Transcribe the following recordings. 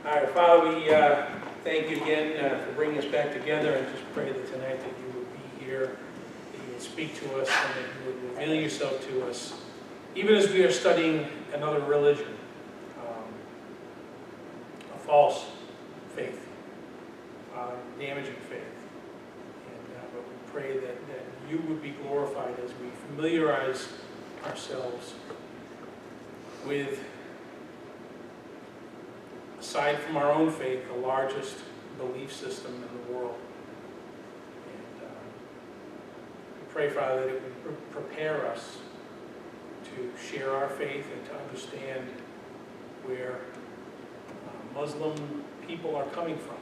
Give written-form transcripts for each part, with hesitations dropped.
All right, Father, we thank you again for bringing us back together, and just pray that tonight that you would be here, that you would speak to us, and that you would reveal yourself to us, even as we are studying another religion, a false faith, damaging faith. And but we pray that you would be glorified as we familiarize ourselves with, aside from our own faith, the largest belief system in the world. And we pray, Father, that it would prepare us to share our faith and to understand where Muslim people are coming from.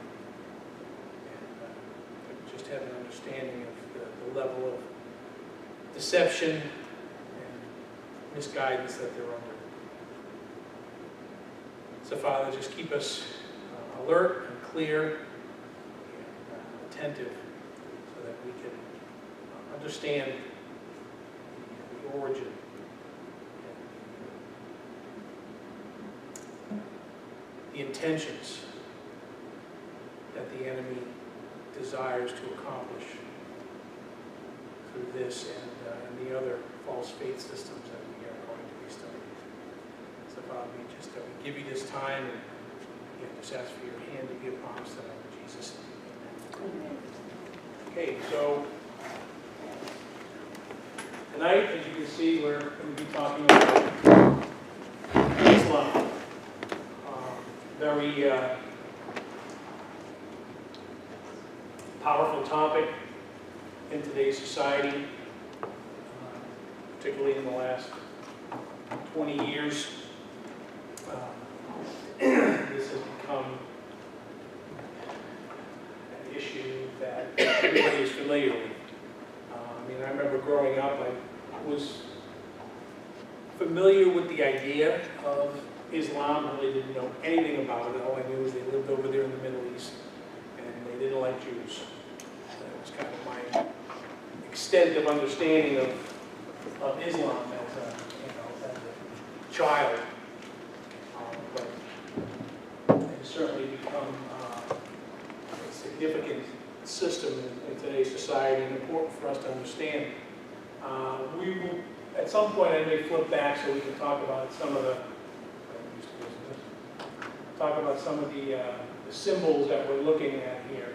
And just have an understanding of the level of deception and misguidance that they're under. So, Father, just keep us alert and clear and attentive so that we can understand the origin and the intentions that the enemy desires to accomplish through this and the other false faith systems that we are going to be studying. So, Father, we give you this time, and just ask for your hand to be upon us tonight in Jesus' name. Amen. Okay, so tonight, as you can see, we're going to be talking about Islam. Very powerful topic in today's society, particularly in the last 20 years. This has become an issue that everybody is familiar with. I remember growing up, I was familiar with the idea of Islam. I really didn't know anything about it. All I knew was they lived over there in the Middle East, and they didn't like Jews. That was kind of my extent of understanding of Islam as a child. Certainly become a significant system in today's society and important for us to understand. We will, at some point, I may flip back so we can talk about some of the symbols that we're looking at here.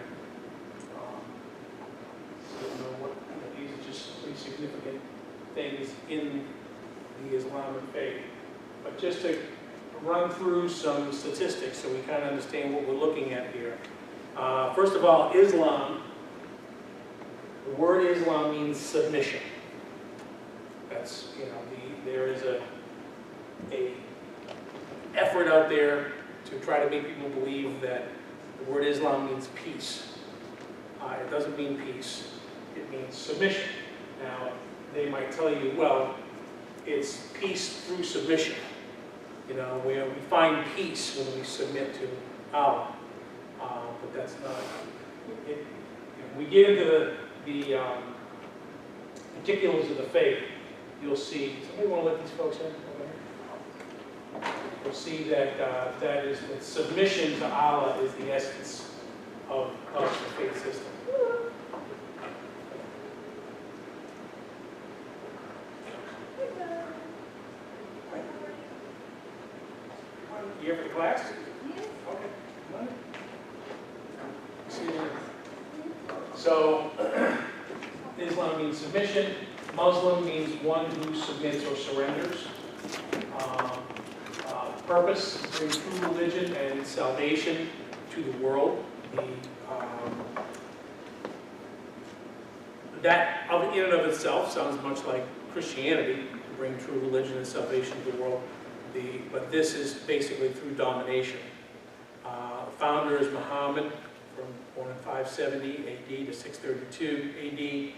These are just pretty significant things in the Islamic faith. But just to run through some statistics so we kind of understand what we're looking at here. First of all, Islam, the word Islam means submission. That's, there is a effort out there to try to make people believe that the word Islam means peace. It doesn't mean peace, it means submission. Now, they might tell you, well, it's peace through submission. We find peace when we submit to Allah, but that's not it. When we get into the particulars of the faith, you'll see. Somebody want to let these folks in over here? You'll see that that submission to Allah is the essence of the faith system. You here for the class? Yes. Okay. Come on. See you later. So, Islam means submission. Muslim means one who submits or surrenders. Purpose, bring true religion and salvation to the world. That, in and of itself, sounds much like Christianity, to bring true religion and salvation to the world. But this is basically through domination. The founder is Muhammad, born in 570 AD to 632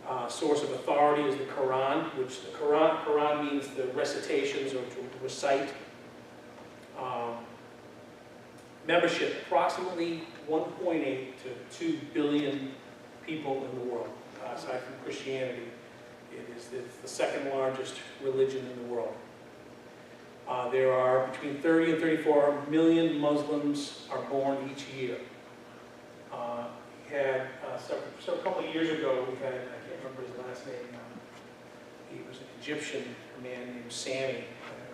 AD. Source of authority is the Quran, which the Quran means the recitations or to recite. Membership, approximately 1.8 to 2 billion people in the world. Aside from Christianity, it's the second largest religion in the world. There are between 30 and 34 million Muslims are born each year. We had, so a couple of years ago, we had, I can't remember his last name, he was an Egyptian man named Sammy,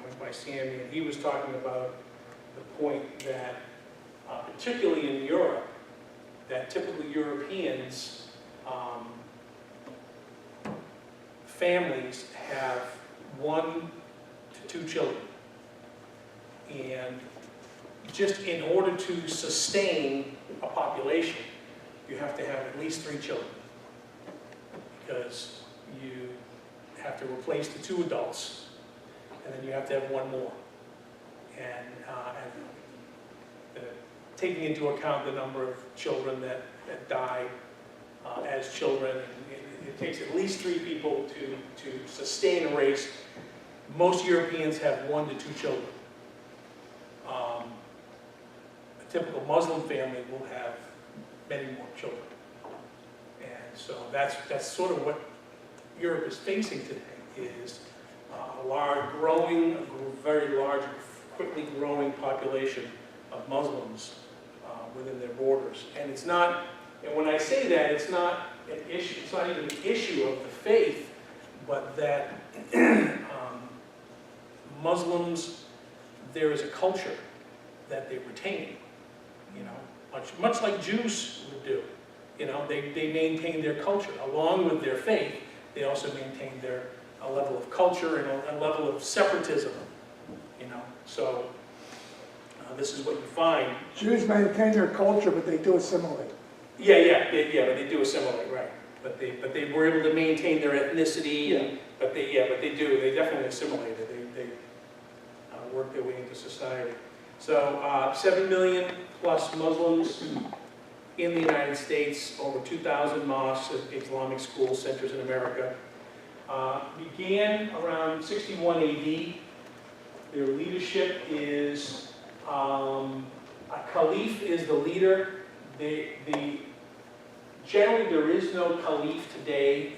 went by Sammy, and he was talking about the point that, particularly in Europe, that typically Europeans, families have 1 to 2 children. And just in order to sustain a population, you have to have at least 3 children. Because you have to replace the 2 adults, and then you have to have 1 more. And taking into account the number of children that die as children, it takes at least 3 people to sustain a race. Most Europeans have 1 to 2 children. A typical Muslim family will have many more children. And so that's sort of what Europe is facing today, is a very large, quickly growing population of Muslims within their borders. And it's not, and when I say that, it's not an issue, it's not even an issue of the faith, but that Muslims, there is a culture that they retain, you know, much like Jews would do. You know, they maintain their culture. Along with their faith, they also maintain a level of culture and a level of separatism, you know. So this is what you find. Jews maintain their culture, but they do assimilate. Yeah, but they do assimilate, right? But they were able to maintain their ethnicity. Yeah. And, but they definitely assimilated. They worked their way into society. So 7 million plus Muslims in the United States, over 2,000 mosques, Islamic school centers in America. Began around 61 AD. Their leadership is, a caliph is the leader. Generally, there is no caliph today,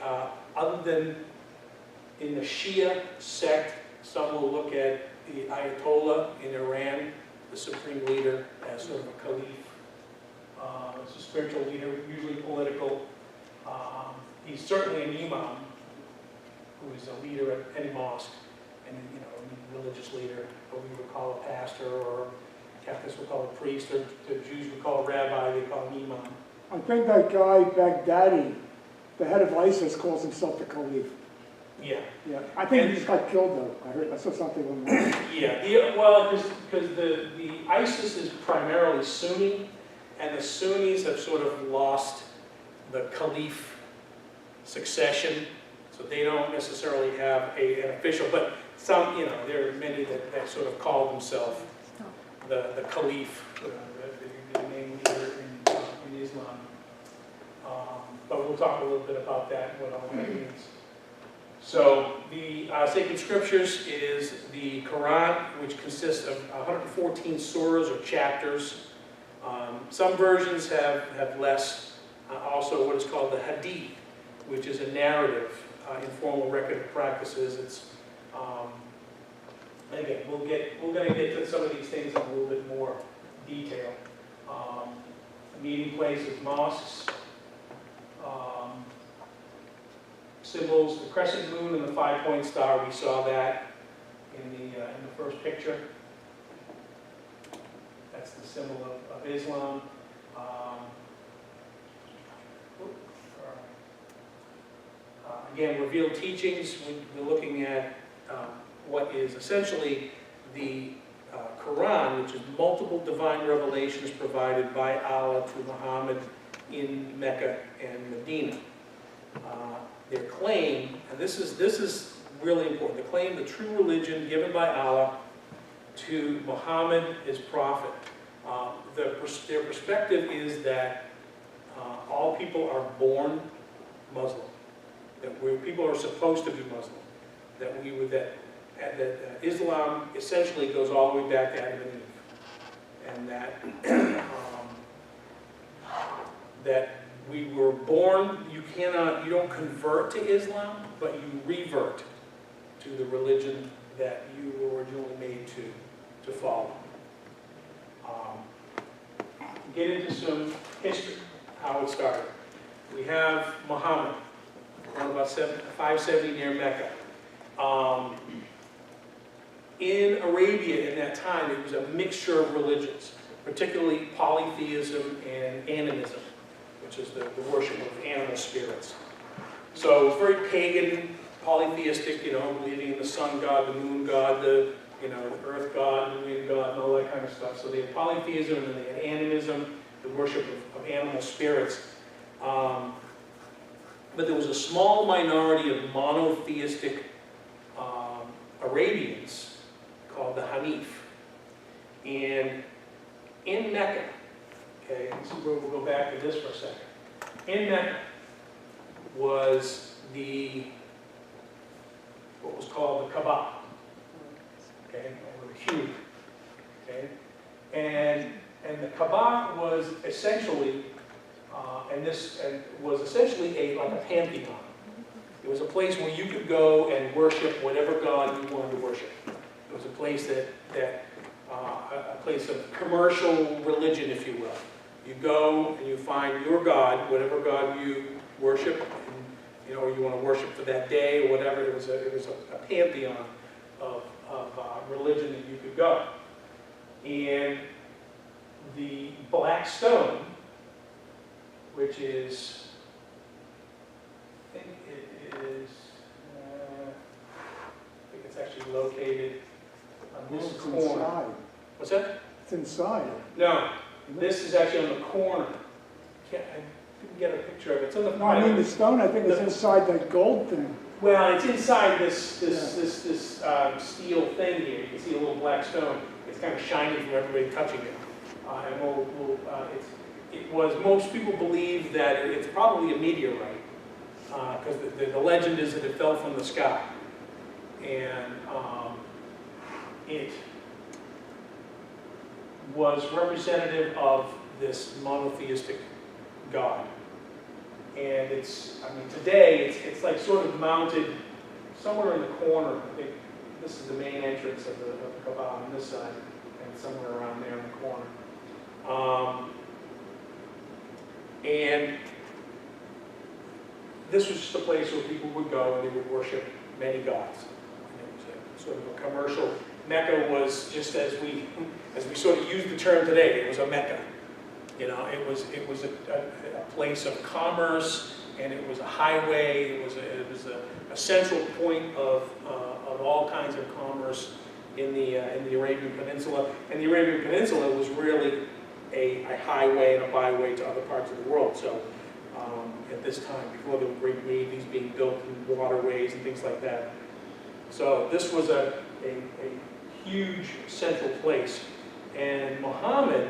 other than in the Shia sect. Some will look at the Ayatollah in Iran, the supreme leader, as sort of a caliph. It's a spiritual leader, usually political. He's certainly an imam, who is a leader at any mosque, and a religious leader, what we would call a pastor, or Catholics would call a priest, or the Jews would call a rabbi, they call him imam. I think that guy, Baghdadi, the head of ISIS, calls himself the Caliph. Yeah. Yeah. I think he just got killed, though. I saw something online. Yeah, well, because the ISIS is primarily Sunni, and the Sunnis have sort of lost the caliph succession, so they don't necessarily have an official, but some, there are many that sort of call themselves the caliph, the main leader in Islam. But we'll talk a little bit about that and what all that means. So the sacred scriptures is the Quran, which consists of 114 surahs or chapters. Some versions have less. Also what is called the Hadith, which is a narrative, informal record of practices. It's again, we're going to get to some of these things in a little bit more detail. Meeting places, mosques. Symbols, the crescent moon and the 5-point star, we saw that in the first picture. That's the symbol of Islam. Again, revealed teachings, we're looking at what is essentially the Quran, which is multiple divine revelations provided by Allah to Muhammad in Mecca and Medina. Their claim, and this is really important, the claim the true religion given by Allah to Muhammad, his prophet. Their perspective is that all people are born Muslim, that people are supposed to be Muslim, that Islam essentially goes all the way back to Adam and Eve, and that we were born, you don't convert to Islam, but you revert to the religion that you were originally made to follow. Get into some history, how it started. We have Muhammad, around about 570 near Mecca. In Arabia in that time, it was a mixture of religions, particularly polytheism and animism, which is the worship of animal spirits. So it's very pagan, polytheistic, believing in the sun god, the moon god, the earth god, the wind god, and all that kind of stuff. So they had polytheism, and then they had animism, the worship of animal spirits. But there was a small minority of monotheistic Arabians called the Hanif. And in Mecca, okay, we'll go back to this for a second. In Mecca was what was called the Kaaba, okay, or the Hugh, okay, and the Kaaba was essentially, was essentially like a pantheon. It was a place where you could go and worship whatever god you wanted to worship. It was a place a place of commercial religion, if you will. You go and you find your god, whatever god you worship, and, or you want to worship for that day or whatever. It was a pantheon of religion that you could go. And the Black Stone, which is, I think it's actually located on this It's corner. inside. What's that? It's inside. No, this is actually on the corner. I didn't get a picture of it. It's on the No, I mean the stone, I think, is inside that gold thing. Well, it's inside this steel thing here. You can see a little black stone. It's kind of shiny from everybody touching it. Most people believe that it's probably a meteorite, because the legend is that it fell from the sky. And it was representative of this monotheistic God. And today it's like sort of mounted somewhere in the corner. I think this is the main entrance of the Kaaba on this side, and somewhere around there in the corner. And this was just a place where people would go and they would worship many gods. And it was a sort of a commercial. Mecca was, just as we sort of use the term today, it was a Mecca. It was a place of commerce, and it was a highway. It was a central point of all kinds of commerce in the Arabian Peninsula. And the Arabian Peninsula was really a highway and a byway to other parts of the world. So at this time, before there were great navies being built and waterways and things like that. So this was a huge central place. And Muhammad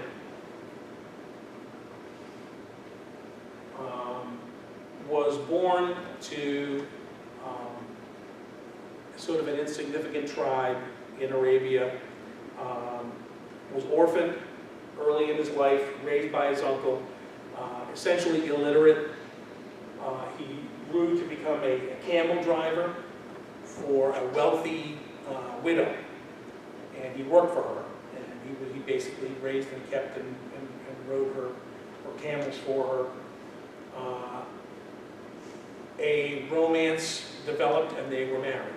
was born to sort of an insignificant tribe in Arabia, was orphaned early in his life, raised by his uncle, essentially illiterate. He grew to become a camel driver for a wealthy widow, and he worked for her. And he basically raised and kept and rode her camels for her. A romance developed, and they were married.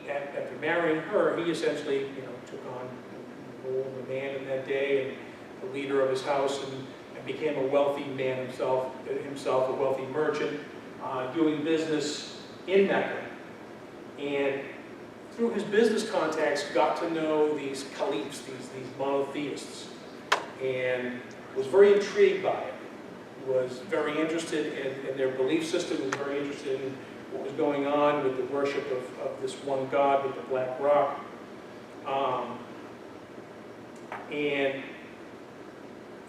After marrying her, he essentially, took on the role of a man in that day and the leader of his house, and became a wealthy man himself, a wealthy merchant, doing business in Mecca. And through his business contacts, got to know these caliphs, these monotheists, and was very intrigued by it. Was very interested in their belief system, was very interested in what was going on with the worship of this one god with the black rock. And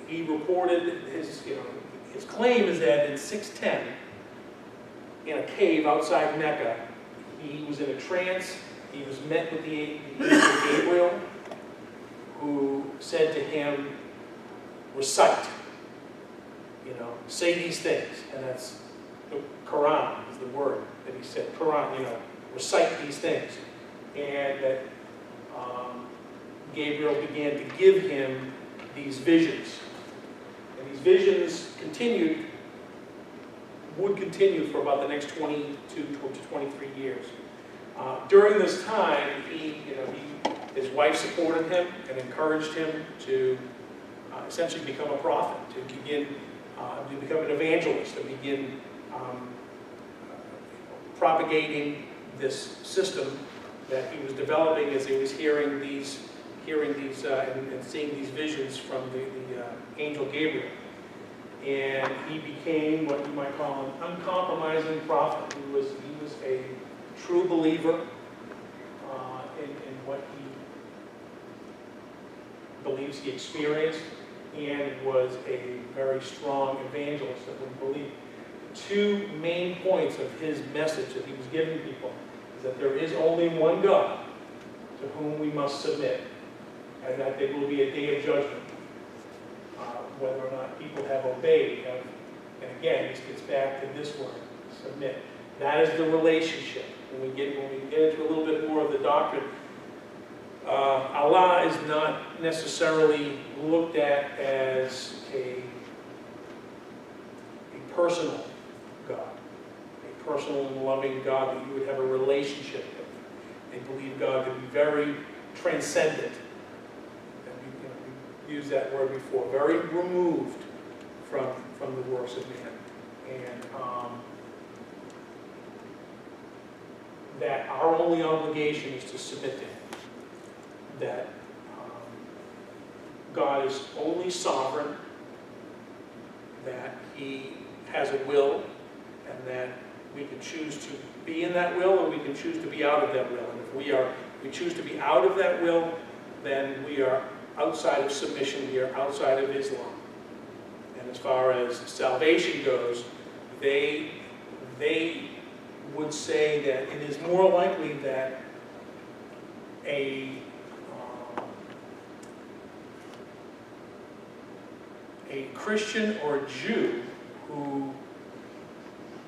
he reported his claim is that in 610, in a cave outside Mecca, he was in a trance. He was met with the angel Gabriel, who said to him, recite, say these things. And that's the Quran is the word that he said. Quran, recite these things. And that Gabriel began to give him these visions. And these visions would continue for about the next 22 to 23 years. During this time, his wife supported him and encouraged him to essentially become a prophet, to become an evangelist, to begin propagating this system that he was developing as he was hearing these and seeing these visions from the angel Gabriel. And he became what you might call an uncompromising prophet. He was a true believer in what he believes he experienced, and was a very strong evangelist that would believe. The two main points of his message that he was giving people is that there is only one God to whom we must submit, and that there will be a day of judgment, whether or not people have obeyed. And again, this gets back to this word, submit. That is the relationship. When we get into a little bit more of the doctrine, Allah is not necessarily looked at as a personal God, a personal and loving God that you would have a relationship with. They believe God to be very transcendent. We used that word before, very removed from the works of man. And that our only obligation is to submit to him. That God is only sovereign, that he has a will, and that we can choose to be in that will, or we can choose to be out of that will. And if we choose to be out of that will, then we are outside of submission, we are outside of Islam. And as far as salvation goes, they would say that it is more likely that a Christian or a Jew who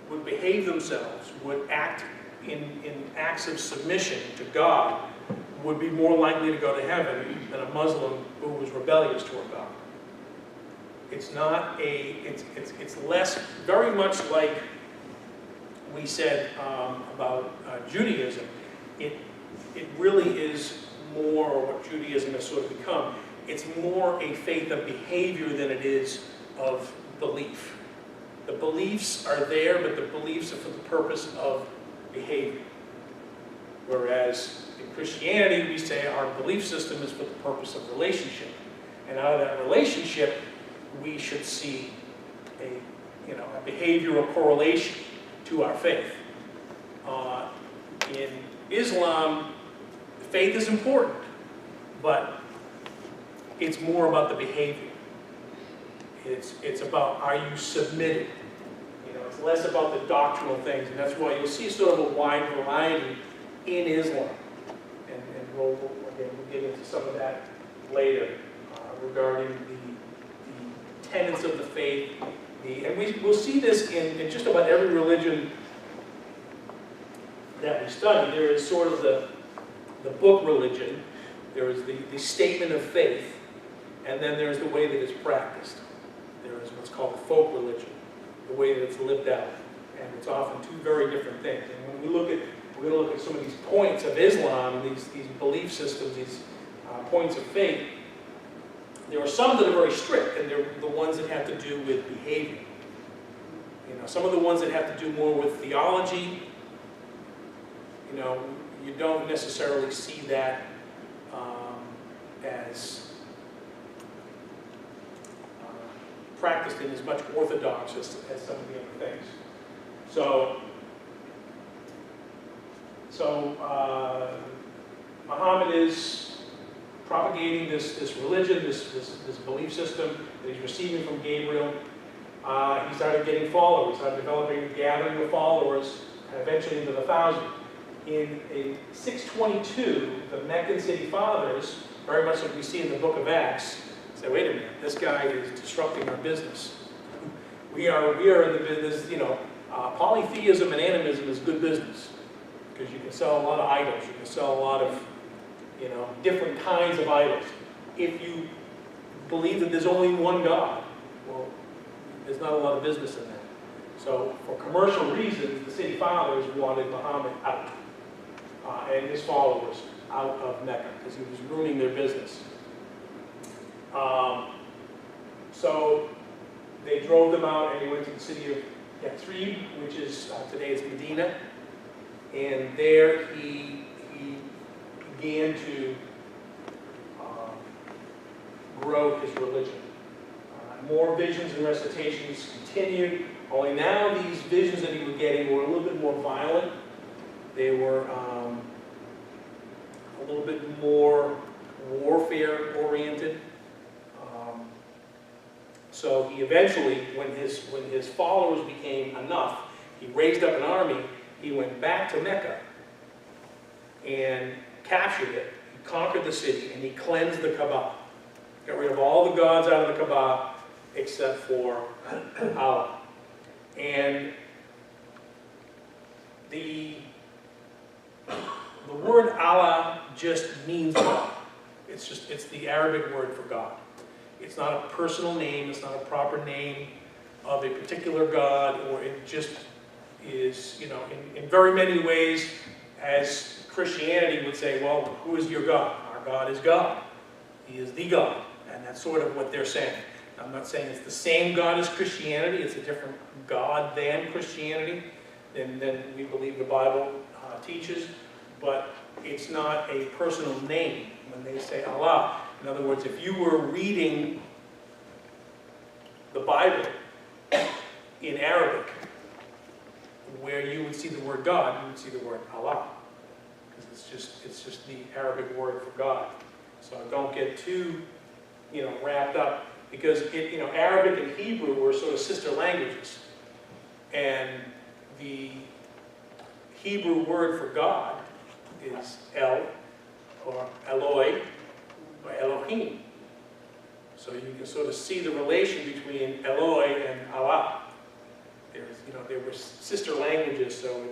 would behave themselves, would act in acts of submission to God, would be more likely to go to heaven than a Muslim who was rebellious toward God. It's not it's less, very much like we said about Judaism. It really is more, or what Judaism has sort of become, it's more a faith of behavior than it is of belief. The beliefs are there, but the beliefs are for the purpose of behavior. Whereas in Christianity, we say our belief system is for the purpose of relationship. And out of that relationship, we should see a behavioral correlation to our faith. In Islam, faith is important, but it's more about the behavior. It's about, are you submitted? It's less about the doctrinal things, and that's why you'll see sort of a wide variety in Islam. And we'll get into some of that later regarding the tenets of the faith. And we'll see this in just about every religion that we study. There is sort of the book religion, there is the statement of faith, and then there's the way that it's practiced. There is what's called folk religion, the way that it's lived out. And it's often two very different things. And when we're going to look at some of these points of Islam, these belief systems, these points of faith, there are some that are very strict, and they're the ones that have to do with behavior. Some of the ones that have to do more with theology, you don't necessarily see that as practiced in as much orthodox as some of the other things. So Muhammad is propagating this religion, this belief system that he's receiving from Gabriel. He started getting followers, started developing, gathering of followers, and eventually into the 1,000. In 622, the Meccan city fathers, very much like we see in the book of Acts, say, wait a minute, this guy is disrupting our business. We are in the business, Polytheism and animism is good business, because you can sell a lot of idols, you can sell a lot of, different kinds of idols. If you believe that there's only one God, well, there's not a lot of business in that. So for commercial reasons, the city fathers wanted Muhammad out, and his followers out of Mecca, because he was ruining their business. So they drove them out, and he went to the city of Yathrib, which is, today is Medina, and there he began to grow his religion. More visions and recitations continued, only now these visions that he was getting were a little bit more violent. They were a little bit more warfare-oriented. So he eventually, when his followers became enough, he raised up an army. He went back to Mecca and captured it. He conquered the city, and he cleansed the Kaaba. Got rid of all the gods out of the Kaaba except for Allah. And the word Allah just means God. It's the Arabic word for God. It's not a personal name, it's not a proper name of a particular God, or it just is, in very many ways, as Christianity would say, well, who is your God? Our God is God. He is the God. And that's sort of what they're saying. I'm not saying it's the same God as Christianity, it's a different God than Christianity, than we believe the Bible teaches, but it's not a personal name when they say Allah. In other words, if you were reading the Bible in Arabic, where you would see the word God, you would see the word Allah, because it's just the Arabic word for God. So don't get too, wrapped up, because Arabic and Hebrew were sort of sister languages, and the Hebrew word for God is El, or Eloi, or Elohim. So you can sort of see the relation between Eloi and Allah. They were sister languages, so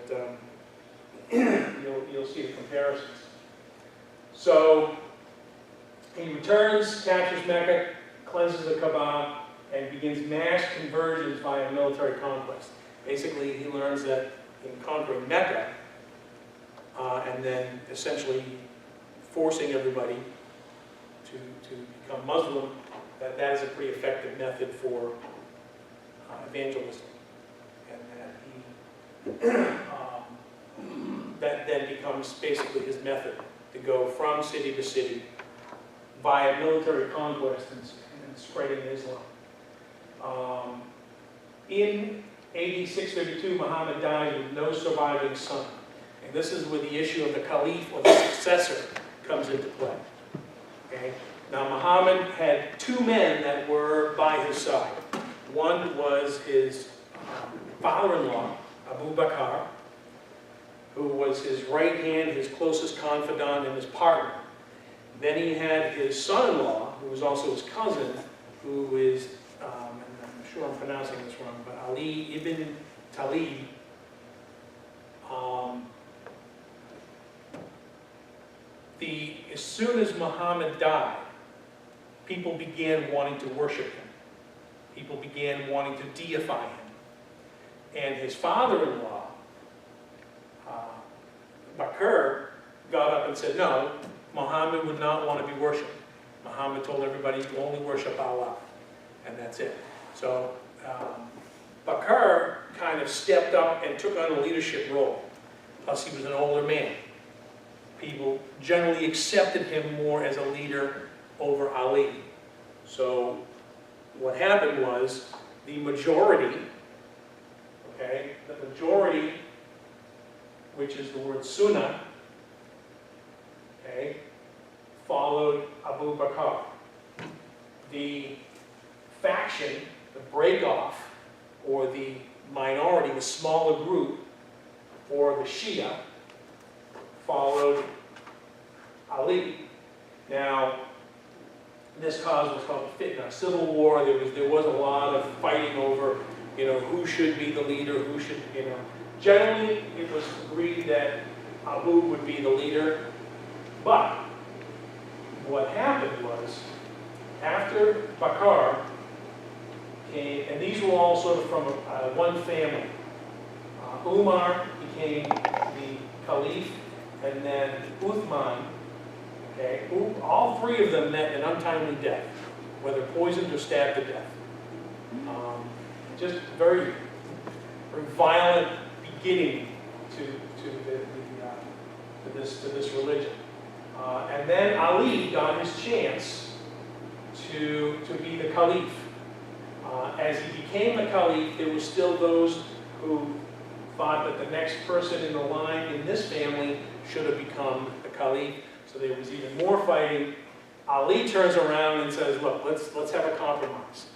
you'll see the comparisons. So he returns, captures Mecca, cleanses the Kaaba, and begins mass conversions via military conquest. Basically, he learns that in conquering Mecca, and then essentially forcing everybody to become Muslim, that is a pretty effective method for evangelism. And that then becomes basically his method, to go from city to city via military conquest and spreading Islam. In AD 632, Muhammad died with no surviving son. And this is where the issue of the caliph or the successor comes into play. Okay? Now Muhammad had two men that were by his side. One was his father-in-law, Abu Bakr, who was his right hand, his closest confidant, and his partner. Then he had his son-in-law, who was also his cousin, who is, and I'm sure I'm pronouncing this wrong, but Ali ibn Talib. As soon as Muhammad died, people began wanting to worship him. People began wanting to deify him. And his father-in-law, Bakr, got up and said, no, Muhammad would not want to be worshipped. Muhammad told everybody to only worship Allah, and that's it. So Bakr kind of stepped up and took on a leadership role. Plus he was an older man. People generally accepted him more as a leader over Ali. So what happened was the majority, which is the word Sunnah, followed Abu Bakr. The faction, the break-off, or the minority, the smaller group, or the Shia, followed Ali. Now, this caused what's called a fitna, civil war. There was a lot of fighting over who should be the leader, who should, Generally, it was agreed that Abu would be the leader, but what happened was, after Bakr came, and these were all sort of from one family. Umar became the caliph, and then Uthman, okay, all three of them met an untimely death, whether poisoned or stabbed to death. Just very, very violent beginning to this religion. And then Ali got his chance to be the caliph. As he became the caliph, there were still those who thought that the next person in the line in this family should have become the caliph. So there was even more fighting. Ali turns around and says, "Look, let's have a compromise.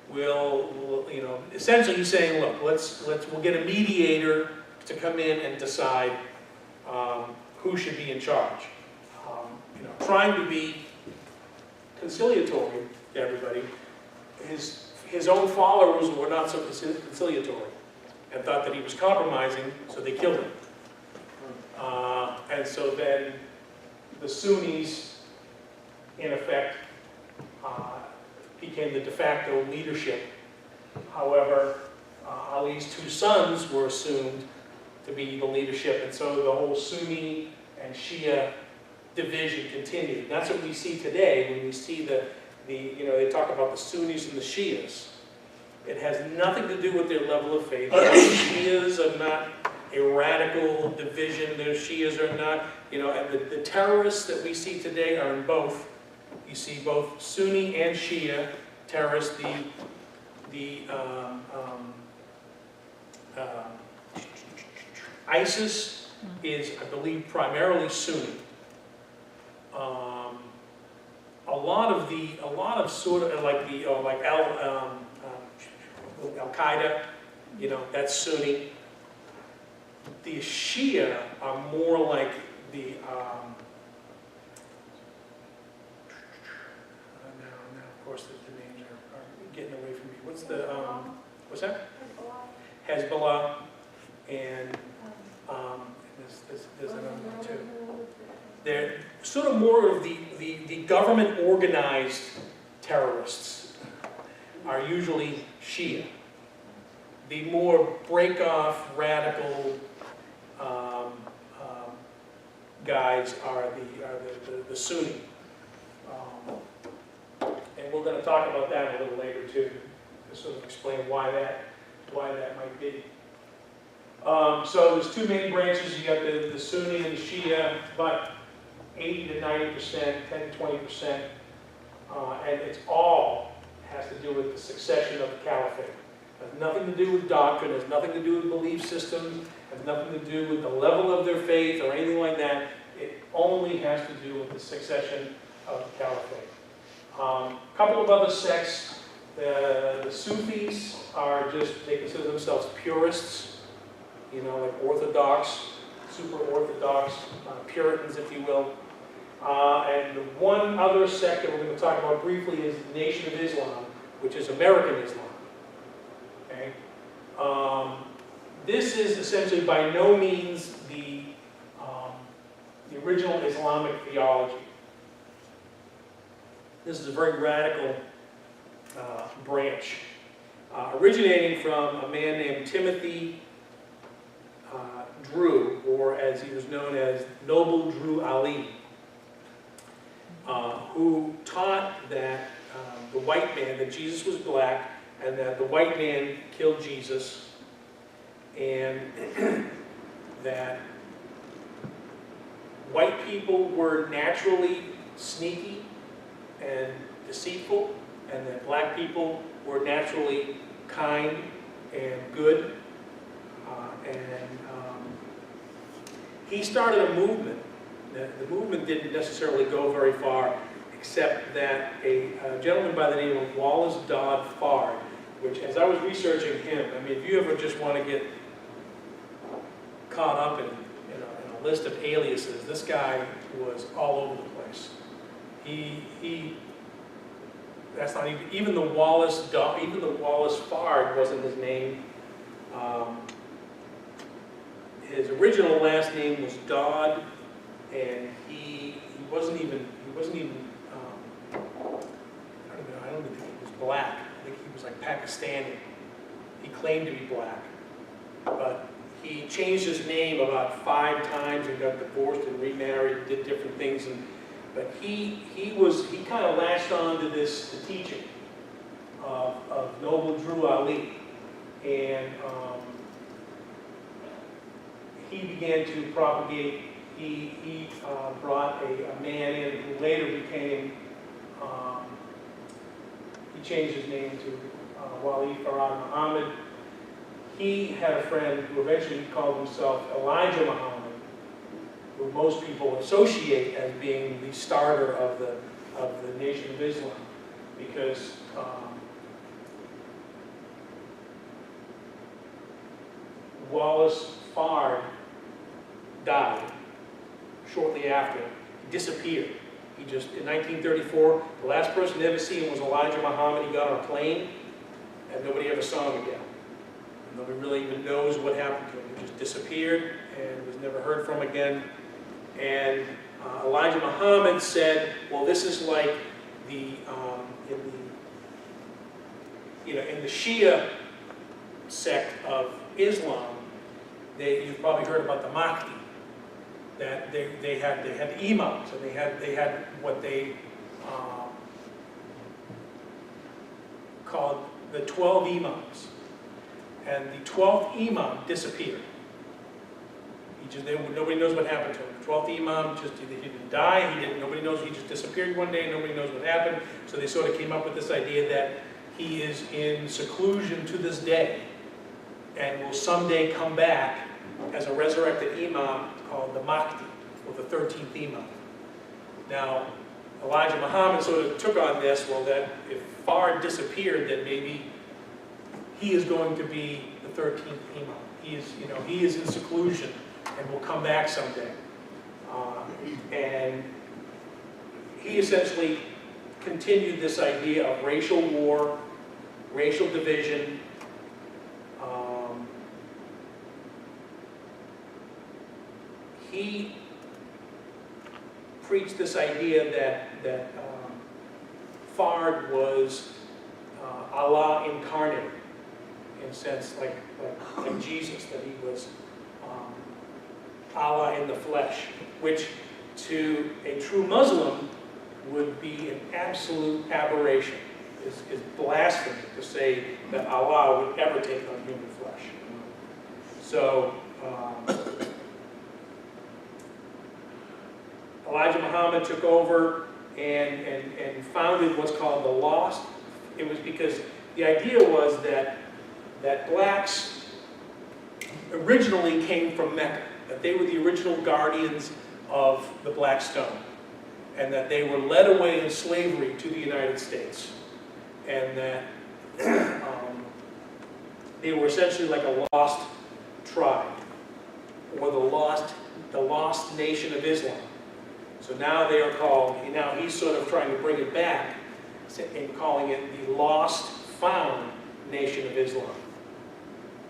We'll essentially he's saying, look, we'll get a mediator to come in and decide who should be in charge. Trying to be conciliatory to everybody. His own followers were not so conciliatory and thought that he was compromising, so they killed him. And so then the Sunnis, in effect, became the de facto leadership. However, Ali's two sons were assumed to be the leadership, and so the whole Sunni and Shia division continued. That's what we see today when we see they talk about the Sunnis and the Shias. It has nothing to do with their level of faith. The Shias are not a radical division. The Shias are not, and the terrorists that we see today are in both. You see both Sunni and Shia terrorists. ISIS is, I believe, primarily Sunni. A lot of sort of like Al Qaeda, that's Sunni. The Shia are more like the now of course the names are getting away from me. What's that? Hezbollah, and there's another one too. They're sort of more of the government organized terrorists are usually Shia. The more break-off, radical guys are the Sunni. And we're going to talk about that a little later too, to sort of explain why that might be. So there's two main branches. You got the Sunni and the Shia, but 80 to 90%, 10 to 20%, and it's all has to do with the succession of the caliphate. It has nothing to do with doctrine, it has nothing to do with belief systems, it has nothing to do with the level of their faith or anything like that. It only has to do with the succession of the caliphate. A couple of other sects, the Sufis they consider themselves purists, like Orthodox, super Orthodox, Puritans, if you will. And one other sect that we're going to talk about briefly is the Nation of Islam, which is American Islam. Okay? This is essentially by no means the original Islamic theology. This is a very radical branch, originating from a man named Timothy Drew, or as he was known as Noble Drew Ali, who taught that the white man, that Jesus was black, and that the white man killed Jesus, and that white people were naturally sneaky and deceitful, and that black people were naturally kind and good. He started a movement. The movement didn't necessarily go very far, except that a gentleman by the name of Wallace Dodd Fard, which, as I was researching him, if you ever just want to get caught up in a list of aliases, this guy was all over the place. He that's not even the Wallace Fard wasn't his name. His original last name was Dodd, and he wasn't even I don't even think he was black. I think he was like Pakistani. He claimed to be black, but he changed his name about 5 times and got divorced and remarried, did different things, but he kind of latched on to the teaching of Noble Drew Ali, and he began to propagate. He brought a man in who later became. He changed his name to Wali Farad Muhammad. He had a friend who eventually called himself Elijah Muhammad, who most people associate as being the starter of the Nation of Islam, because Wallace Fard died shortly after. He disappeared. He just, in 1934, the last person to ever see him was Elijah Muhammad. He got on a plane, and nobody ever saw him again. Nobody really even knows what happened to him. He just disappeared and was never heard from again. And Elijah Muhammad said, well, this is like in the Shia sect of Islam, you've probably heard about the Mahdi, that they had imams, and they had what they called the 12 imams. And the 12th imam disappeared. Nobody knows what happened to him. The 12th imam he didn't die. Nobody knows. He just disappeared one day. Nobody knows what happened. So they sort of came up with this idea that he is in seclusion to this day, and will someday come back as a resurrected imam called the Mahdi, or the 13th imam. Now, Elijah Muhammad sort of took on this. Well, that if Fard disappeared, then maybe he is going to be the 13th imam. He is in seclusion and will come back someday. And he essentially continued this idea of racial war, racial division. He preached this idea that Fard was Allah incarnate, in a sense, like Jesus, that he was Allah in the flesh, which to a true Muslim would be an absolute aberration. Is blasphemy to say that Allah would ever take on human flesh. So Elijah Muhammad took over and founded what's called the Lost. It was because the idea was that blacks originally came from Mecca, that they were the original guardians of the Black Stone, and that they were led away in slavery to the United States, and that they were essentially like a lost tribe, or the lost nation of Islam. So now they are called, now he's sort of trying to bring it back and calling it the lost found nation of Islam.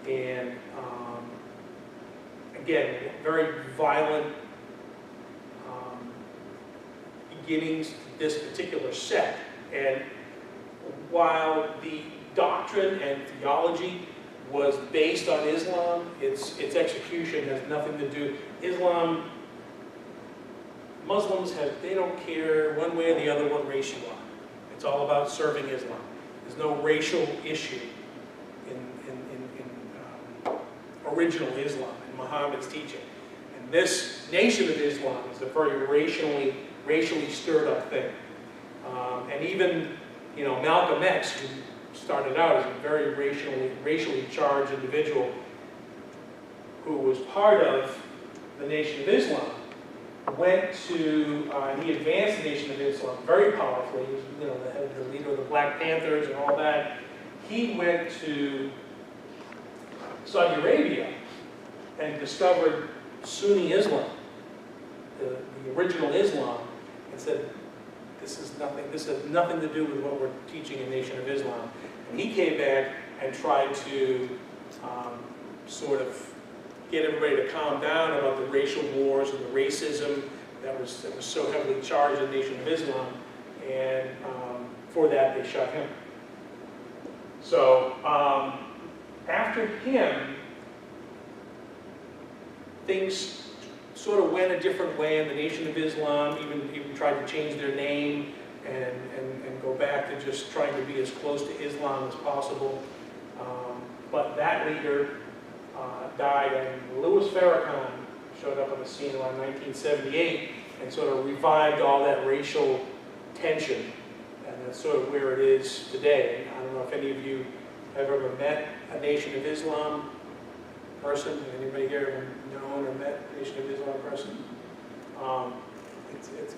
And again, very violent beginnings to this particular sect. And while the doctrine and theology was based on Islam, its execution has nothing to do. Muslims they don't care one way or the other what race you are. It's all about serving Islam. There's no racial issue in original Islam, in Muhammad's teaching. And this nation of Islam is a very racially stirred up thing. And even, Malcolm X, who started out as a very racially charged individual who was part of the Nation of Islam, went to, he advanced the Nation of Islam very powerfully. He was, the leader of the Black Panthers and all that. He went to Saudi Arabia and discovered Sunni Islam, the original Islam, and said, this has nothing to do with what we're teaching in Nation of Islam. And he came back and tried to sort of get everybody to calm down about the racial wars and the racism that was so heavily charged in Nation of Islam, and for that they shot him. So after him, things sort of went a different way, and the Nation of Islam even tried to change their name and go back to just trying to be as close to Islam as possible. But that leader died, and Louis Farrakhan showed up on the scene around 1978 and sort of revived all that racial tension, and that's sort of where it is today. I don't know if any of you have ever met a Nation of Islam person. Anybody here ever known or met a Nation of Islam person?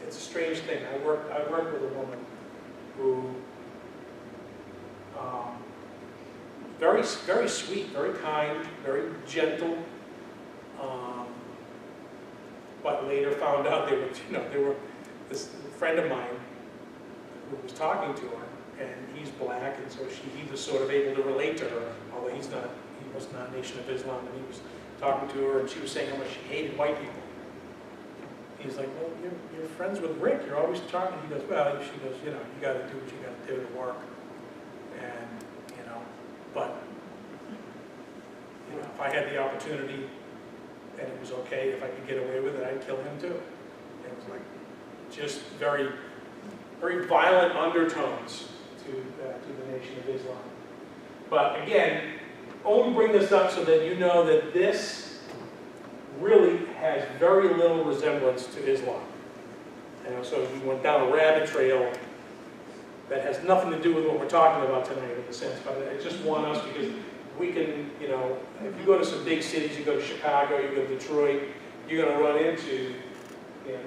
It's a strange thing. I worked with a woman who very sweet, very kind, very gentle, but later found out they were this friend of mine who was talking to her, and he's black, and so he was sort of able to relate to her, although he was not Nation of Islam, and he was talking to her, and she was saying how much she hated white people. He's like, well, you're friends with Rick, you're always talking. He goes, well, she goes, you got to do what you got to do to work. And, but, if I had the opportunity and it was okay, if I could get away with it, I'd kill him too. And it was like, just very, very violent undertones to the Nation of Islam. But again, only bring this up so that you know that this really has very little resemblance to Islam. So we went down a rabbit trail that has nothing to do with what we're talking about tonight in a sense, but I just want us, because we can, if you go to some big cities, you go to Chicago, you go to Detroit, you're going to run into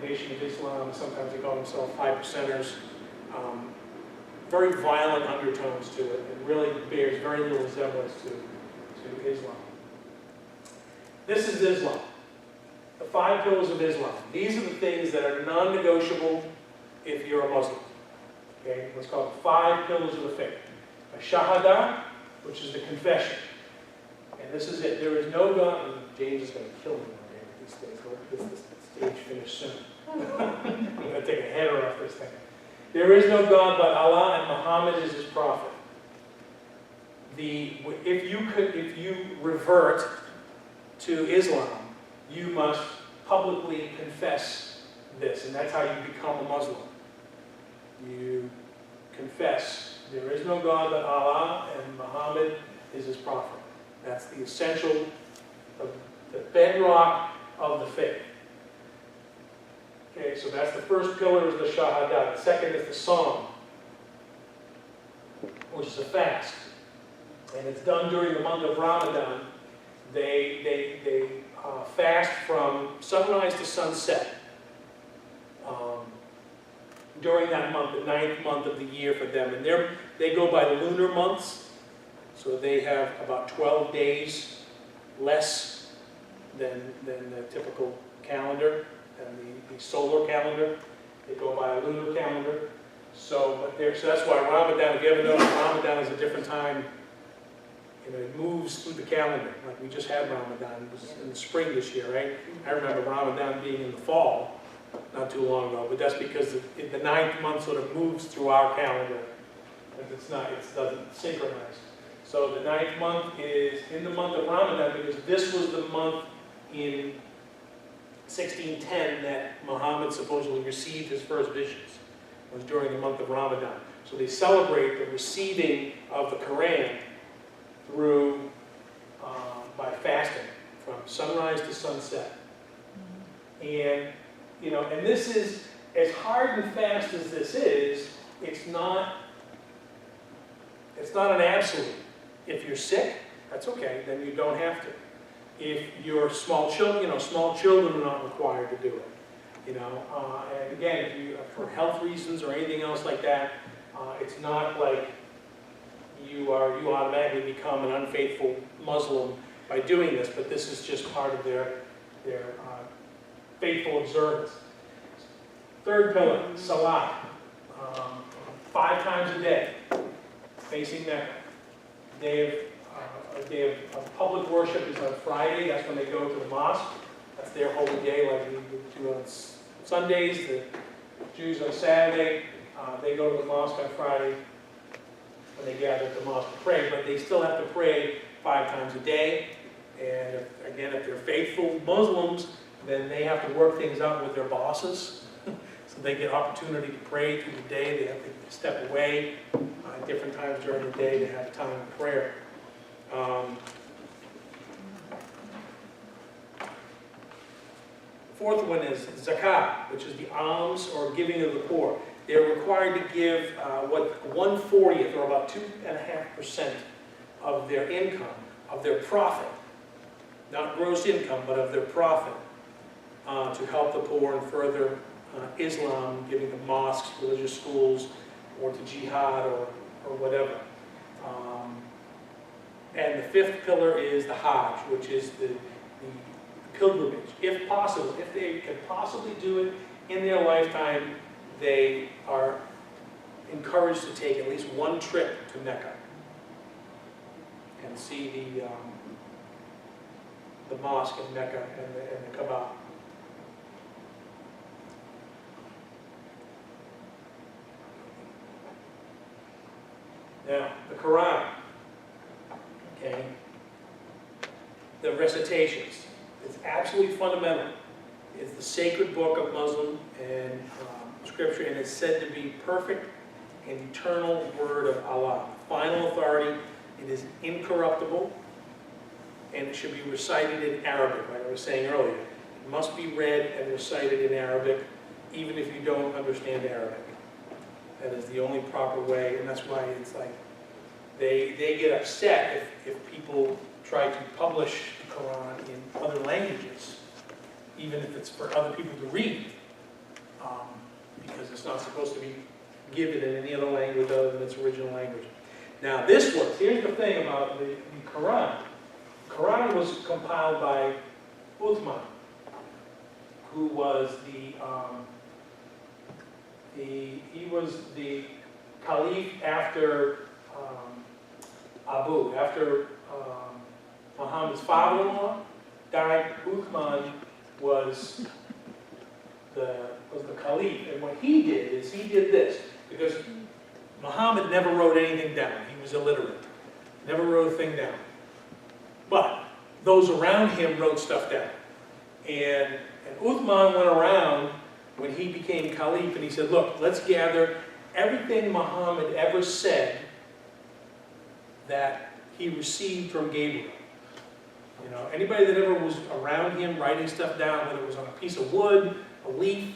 Nation of Islam, sometimes they call themselves 5%ers, very violent undertones to it. It really bears very little resemblance to Islam. This is Islam. The 5 pillars of Islam. These are the things that are non-negotiable if you're a Muslim. Okay, what's called the 5 pillars of the faith. A shahada, which is the confession. And this is it. There is no God. And James is going to kill me one day with these things. Let this stage finish soon. I'm going to take a header off this thing. There is no God but Allah, and Muhammad is his prophet. If you revert to Islam, you must publicly confess this, and that's how you become a Muslim. You confess there is no God but Allah, and Muhammad is his prophet. That's the essential, the bedrock of the faith. Okay, so that's the first pillar, is the Shahada. The second is the Sawm, which is a fast. And it's done during the month of Ramadan. They fast from sunrise to sunset. During that month, the 9th month of the year for them. And they go by the lunar months, so they have about 12 days less than the typical calendar, than the solar calendar. They go by a lunar calendar. So that's why Ramadan, if you ever notice, Ramadan is a different time. It moves through the calendar. Like we just had Ramadan, it was in the spring this year, right? I remember Ramadan being in the fall, not too long ago, but that's because the 9th month sort of moves through our calendar. It doesn't synchronize. So the 9th month is in the month of Ramadan, because this was the month in 1610 that Muhammad supposedly received his first visions. It was during the month of Ramadan. So they celebrate the receiving of the Quran through by fasting from sunrise to sunset. And and this is, as hard and fast as this is, it's not an absolute. If you're sick, that's okay, then you don't have to. If you're small children, small children are not required to do it. And again, if you, for health reasons or anything else like that, it's not like you automatically become an unfaithful Muslim by doing this, but this is just part of their faithful observance. Third pillar, salat. 5 times a day, facing Mecca. A day of public worship is on Friday. That's when they go to the mosque. That's their holy day, like we do on Sundays. The Jews on Saturday, they go to the mosque on Friday when they gather at the mosque to pray. But they still have to pray 5 times a day. And again, if they're faithful Muslims, then they have to work things out with their bosses. So they get opportunity to pray through the day. They have to step away at different times during the day to have time of prayer. The fourth one is zakat, which is the alms or giving of the poor. They're required to give 1/40 or about 2.5% of their income, of their profit, not gross income, but of their profit, to help the poor and further Islam, giving to mosques, religious schools, or to jihad or whatever. And the fifth pillar is the Hajj, which is the pilgrimage. If possible, if they can possibly do it in their lifetime, they are encouraged to take at least one trip to Mecca and see the mosque in Mecca and the Kaaba. Now, the Quran, okay, the recitations, it's absolutely fundamental. It's the sacred book of Muslim and scripture, and it's said to be perfect and eternal word of Allah. Final authority, it is incorruptible, and it should be recited in Arabic, like I was saying earlier. It must be read and recited in Arabic, even if you don't understand Arabic. That is the only proper way, and that's why it's like they get upset if people try to publish the Quran in other languages, even if it's for other people to read, because it's not supposed to be given in any other language other than its original language. Now this works. Here's the thing about the Quran. The Quran was compiled by Uthman, who was he was the caliph after after Muhammad's father-in-law died. Uthman was the caliph, and what he did is he did this, because Muhammad never wrote anything down. He was illiterate, never wrote a thing down. But those around him wrote stuff down, and Uthman went around when he became caliph, and he said, look, let's gather everything Muhammad ever said that he received from Gabriel. You know, anybody that ever was around him writing stuff down, whether it was on a piece of wood, a leaf,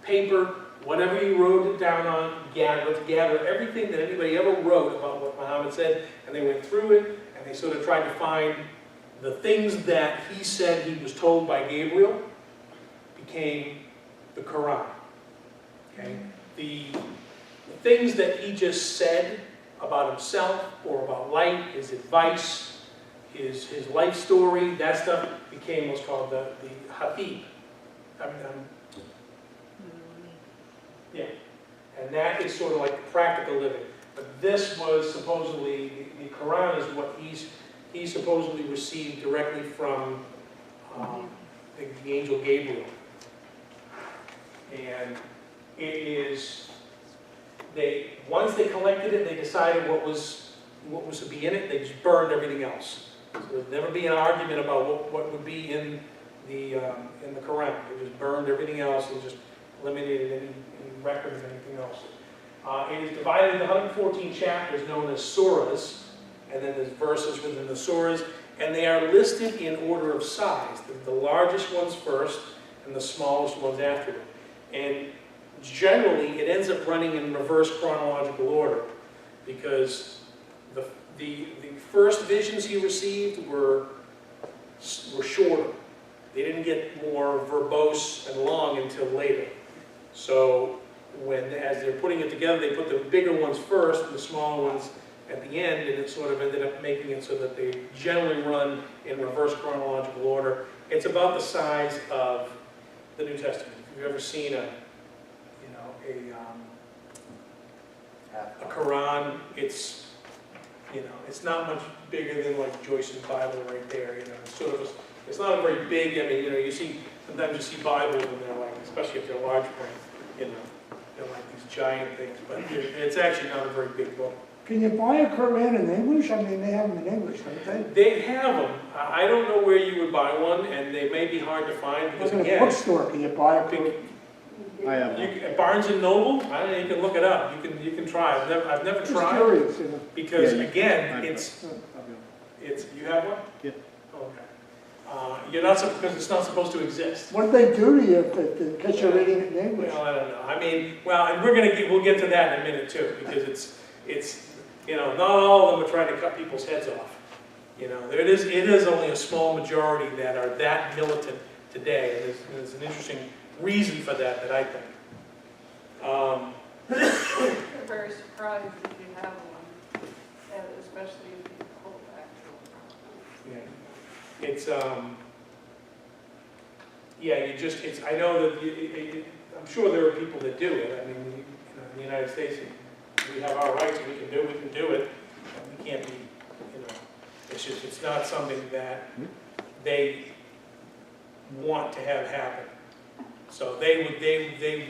paper, whatever he wrote it down on, let's gather everything that anybody ever wrote about what Muhammad said, and they went through it, and they sort of tried to find the things that he said he was told by Gabriel became the Quran. Okay? The things that he just said about himself or about life, his advice, his life story, that stuff became what's called the Hadith. Yeah, and that is sort of like the practical living. But this was supposedly, the Quran is what he supposedly received directly from the angel Gabriel. And it is, once they collected it, they decided what was to be in it, they just burned everything else. So there'd never be an argument about what would be in the Quran. They just burned everything else and just eliminated any record of anything else. It is divided into 114 chapters known as surahs, and then there's verses within the surahs, and they are listed in order of size. The largest ones first, and the smallest ones afterward. And generally, it ends up running in reverse chronological order, because the first visions he received were shorter. They didn't get more verbose and long until later. So as they're putting it together, they put the bigger ones first and the smaller ones at the end, and it sort of ended up making it so that they generally run in reverse chronological order. It's about the size of the New Testament. If you've ever seen a Quran, it's, you know, it's not much bigger than like Joyce's Bible right there, you know. It's sort of, it's not a very big, I mean, you know, you see, sometimes you see Bibles and they're like, especially if they're large print, you know, they're like these giant things, but it's actually not a very big book. Can you buy a Quran in English? I mean, they have them in English, don't they? They have them. I don't know where you would buy one, and they may be hard to find, because Like in a again, bookstore, can you buy a Quran? I have one. at Barnes and Noble, I don't know, you can look it up, you can try. I've never Just tried, curious, you know. because Yeah, again, I've- it's, I've- you have one? Yeah. Oh, okay. You're not, because it's not supposed to exist. What do they do to you in case you're reading it in English? Well, I don't know. I mean, well, and we'll get to that in a minute too, because it's, you know, not all of them are trying to cut people's heads off. You know, it is only a small majority that are that militant today, and there's an interesting reason for that I think. I'm very surprised if you have one, and especially if you pull back. Yeah. It's, yeah, I know that, I'm sure there are people that do it. I mean, you know, in the United States, we have our rights, we can do it. And we can't be, you know, it's not something that they want to have happen. So they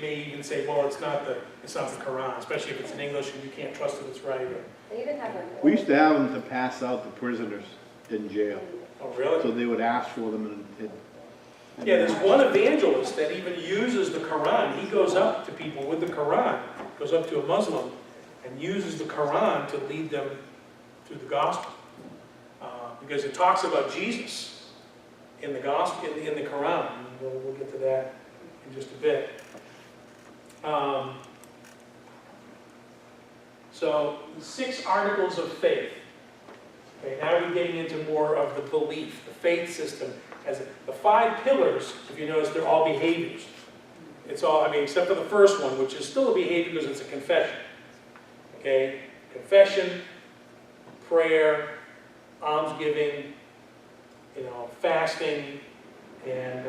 may even say, well, it's not the Quran, especially if it's in English and you can't trust that it's right. They even have a. We used to have them to pass out to prisoners in jail, Oh, really? so they would ask for them and Yeah, there's one evangelist that even uses the Quran. He goes up to people with the Quran, goes up to a Muslim, and uses the Quran to lead them through the gospel. Because it talks about Jesus in the gospel, in the Quran. And we'll get to that in just a bit. So, 6 articles of faith. Okay, now we're getting into more of the belief, the faith system. As the 5 pillars, if you notice, they're all behaviors. It's all, I mean, except for the first one, which is still a behavior because it's a confession. Okay? Confession, prayer, almsgiving, you know, fasting, and,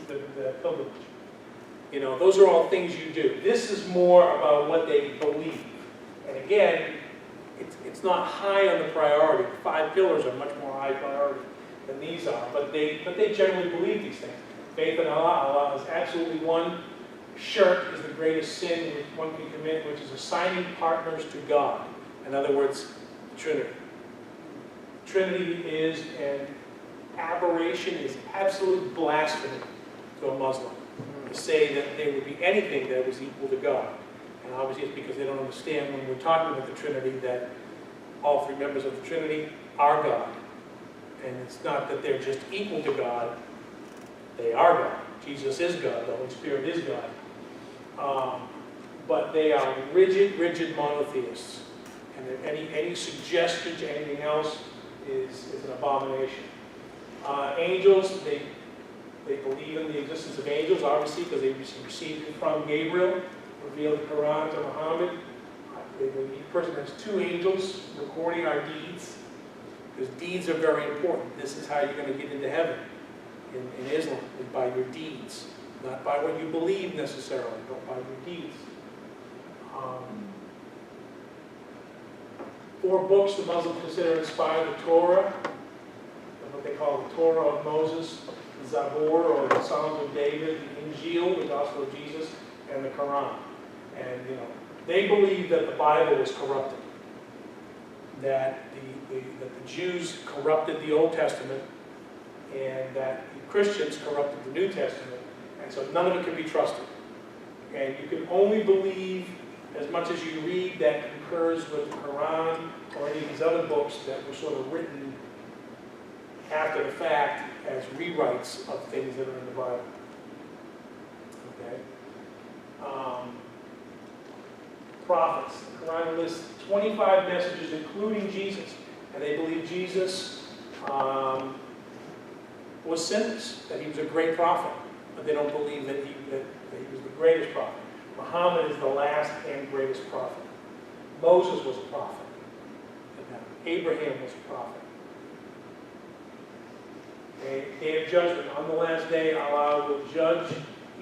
the pilgrimage. You know, those are all things you do. This is more about what they believe. And again, it's not high on the priority. The 5 pillars are much more high priority than these are, but they generally believe these things. Faith in Allah, Allah is absolutely one. Shirk is the greatest sin which one can commit, which is assigning partners to God. In other words, the Trinity. Trinity is an aberration, is absolute blasphemy to a Muslim to say that there would be anything that was equal to God. And obviously it's because they don't understand when we're talking about the Trinity that all 3 members of the Trinity are God. And it's not that they're just equal to God, they are God. Jesus is God, the Holy Spirit is God. But they are rigid monotheists. And any suggestion to anything else is an abomination. Angels, they believe in the existence of angels, obviously, because they received it from Gabriel, revealed the Quran to Muhammad. They believe each person has 2 angels recording our deeds, because deeds are very important. This is how you're going to get into heaven in Islam, is by your deeds, not by what you believe necessarily, but by your deeds. 4 books the Muslims consider inspired: the Torah, what they call the Torah of Moses, the Zabur, or the Psalms of David, the Injil, the Gospel of Jesus, and the Quran. And, you know, they believe that the Bible was corrupted, that the Jews corrupted the Old Testament, and that the Christians corrupted the New Testament, and so none of it can be trusted. And you can only believe as much as you read that concurs with the Quran or any of these other books that were sort of written after the fact as rewrites of things that are in the Bible. Okay? Prophets. The Quran lists 25 messages, including Jesus. And they believe Jesus was sinless, that he was a great prophet. But they don't believe that he was the greatest prophet. Muhammad is the last and greatest prophet. Moses was a prophet. Abraham was a prophet. Okay? Day of judgment. On the last day, Allah will judge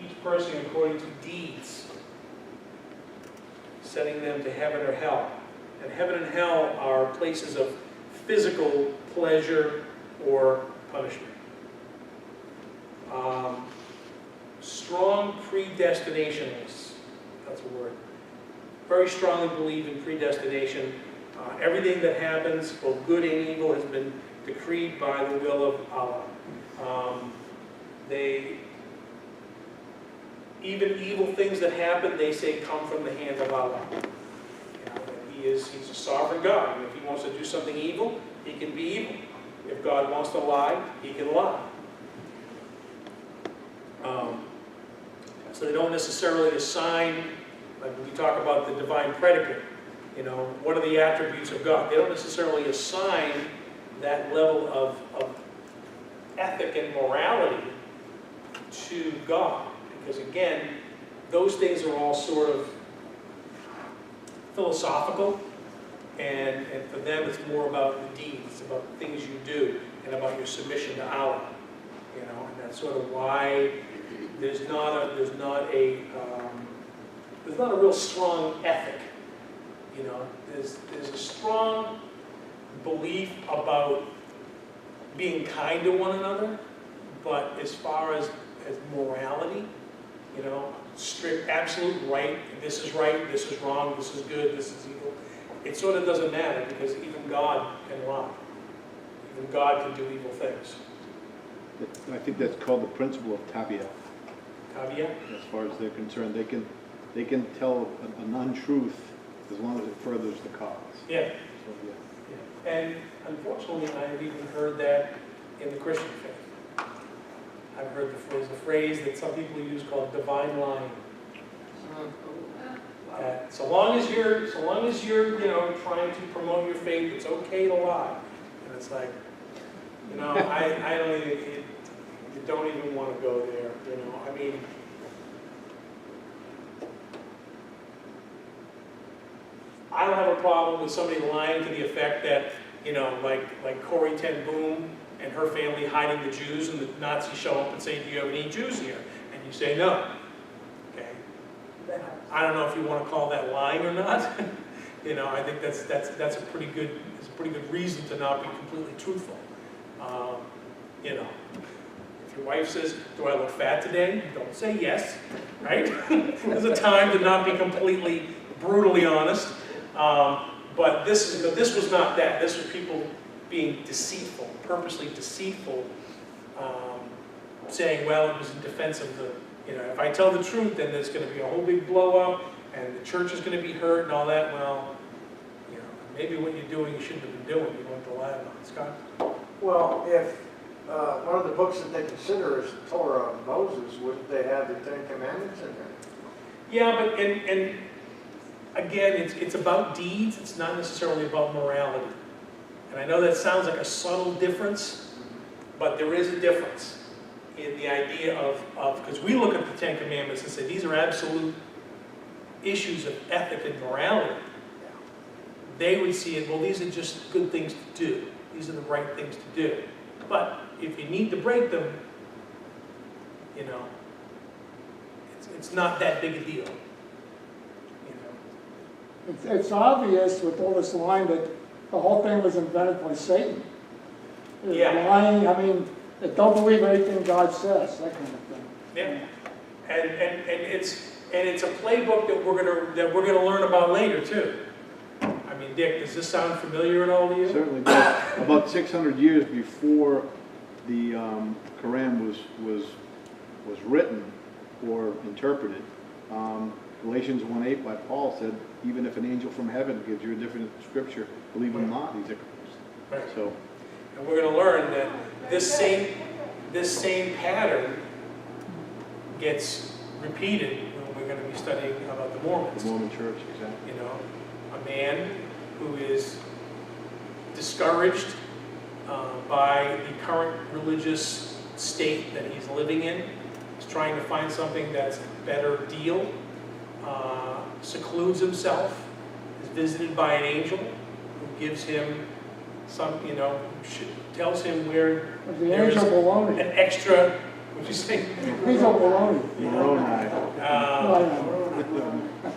each person according to deeds. sending them to heaven or hell. And heaven and hell are places of physical pleasure or punishment. Strong predestinationists, that's a word, very strongly believe in predestination. Everything that happens, both good and evil, has been decreed by the will of Allah. Even evil things that happen, they say, come from the hand of Allah. You know, He's a sovereign God. And if He wants to do something evil, He can be evil. If God wants to lie, He can lie. So they don't necessarily assign, like when we talk about the divine predicate, you know, what are the attributes of God? They don't necessarily assign that level of ethic and morality to God. Because again, those things are all sort of philosophical, and for them it's more about the deeds, it's about the things you do, and about your submission to Allah. You know, and that's sort of why there's not a real strong ethic. You know, there's a strong belief about being kind to one another, but as far as morality, you know, strict, absolute right, this is right, this is wrong, this is good, this is evil, it sort of doesn't matter, because even God can lie. Even God can do evil things. I think that's called the principle of tabi'ah. Tabi'ah? As far as they're concerned, they can tell an untruth as long as it furthers the cause. Yeah. So, yeah. Yeah. And unfortunately, I've even heard that in the Christian faith. I've heard there's a phrase that some people use called divine lying. So long as you're, you know, trying to promote your faith, it's okay to lie. And it's like, you know, I don't even, you don't even want to go there. You know, I mean, I don't have a problem with somebody lying to the effect that, you know, like Corrie ten Boom and her family hiding the Jews, and the Nazis show up and say, do you have any Jews here? And you say no. Okay? I don't know if you want to call that lying or not. You know, I think that's a pretty good reason to not be completely truthful. You know, if your wife says, do I look fat today? Don't say yes, right? There's a time to not be completely brutally honest. But this was not that. This was people being deceitful, purposely deceitful, saying, well, it was in defense of the, you know, if I tell the truth, then there's going to be a whole big blow up, and the church is going to be hurt and all that. Well, you know, maybe what you're doing you shouldn't have been doing. You want to lie about it, Scott? Well, if one of the books that they consider is the Torah of Moses, wouldn't they have the Ten Commandments in there? Yeah, but and again, it's about deeds. It's not necessarily about morality. And I know that sounds like a subtle difference, but there is a difference in the idea of because we look at the Ten Commandments and say these are absolute issues of ethic and morality. They would see it, well, these are just good things to do. These are the right things to do. But if you need to break them, you know, it's not that big a deal. You know. It's obvious with all this lying that the whole thing was invented by Satan. Yeah. Lying, I mean, they don't believe anything God says, that kind of thing. Yeah. And it's a playbook that we're gonna learn about later too. I mean, Dick, does this sound familiar at all to you? Certainly does. About 600 years before the Quran was written or interpreted, Galatians 1:8 by Paul said, even if an angel from heaven gives you a different scripture, believe him not, he's a Right. So, And we're going to learn that this same pattern gets repeated when we're going to be studying about the Mormons. the Mormon Church, exactly. You know, a man who is discouraged by the current religious state that he's living in, is trying to find something that's a better deal, secludes himself, is visited by an angel who gives him some, you know, tells him where The there's angel an baloney. extra, What'd you say? He's a baloney. Moroni.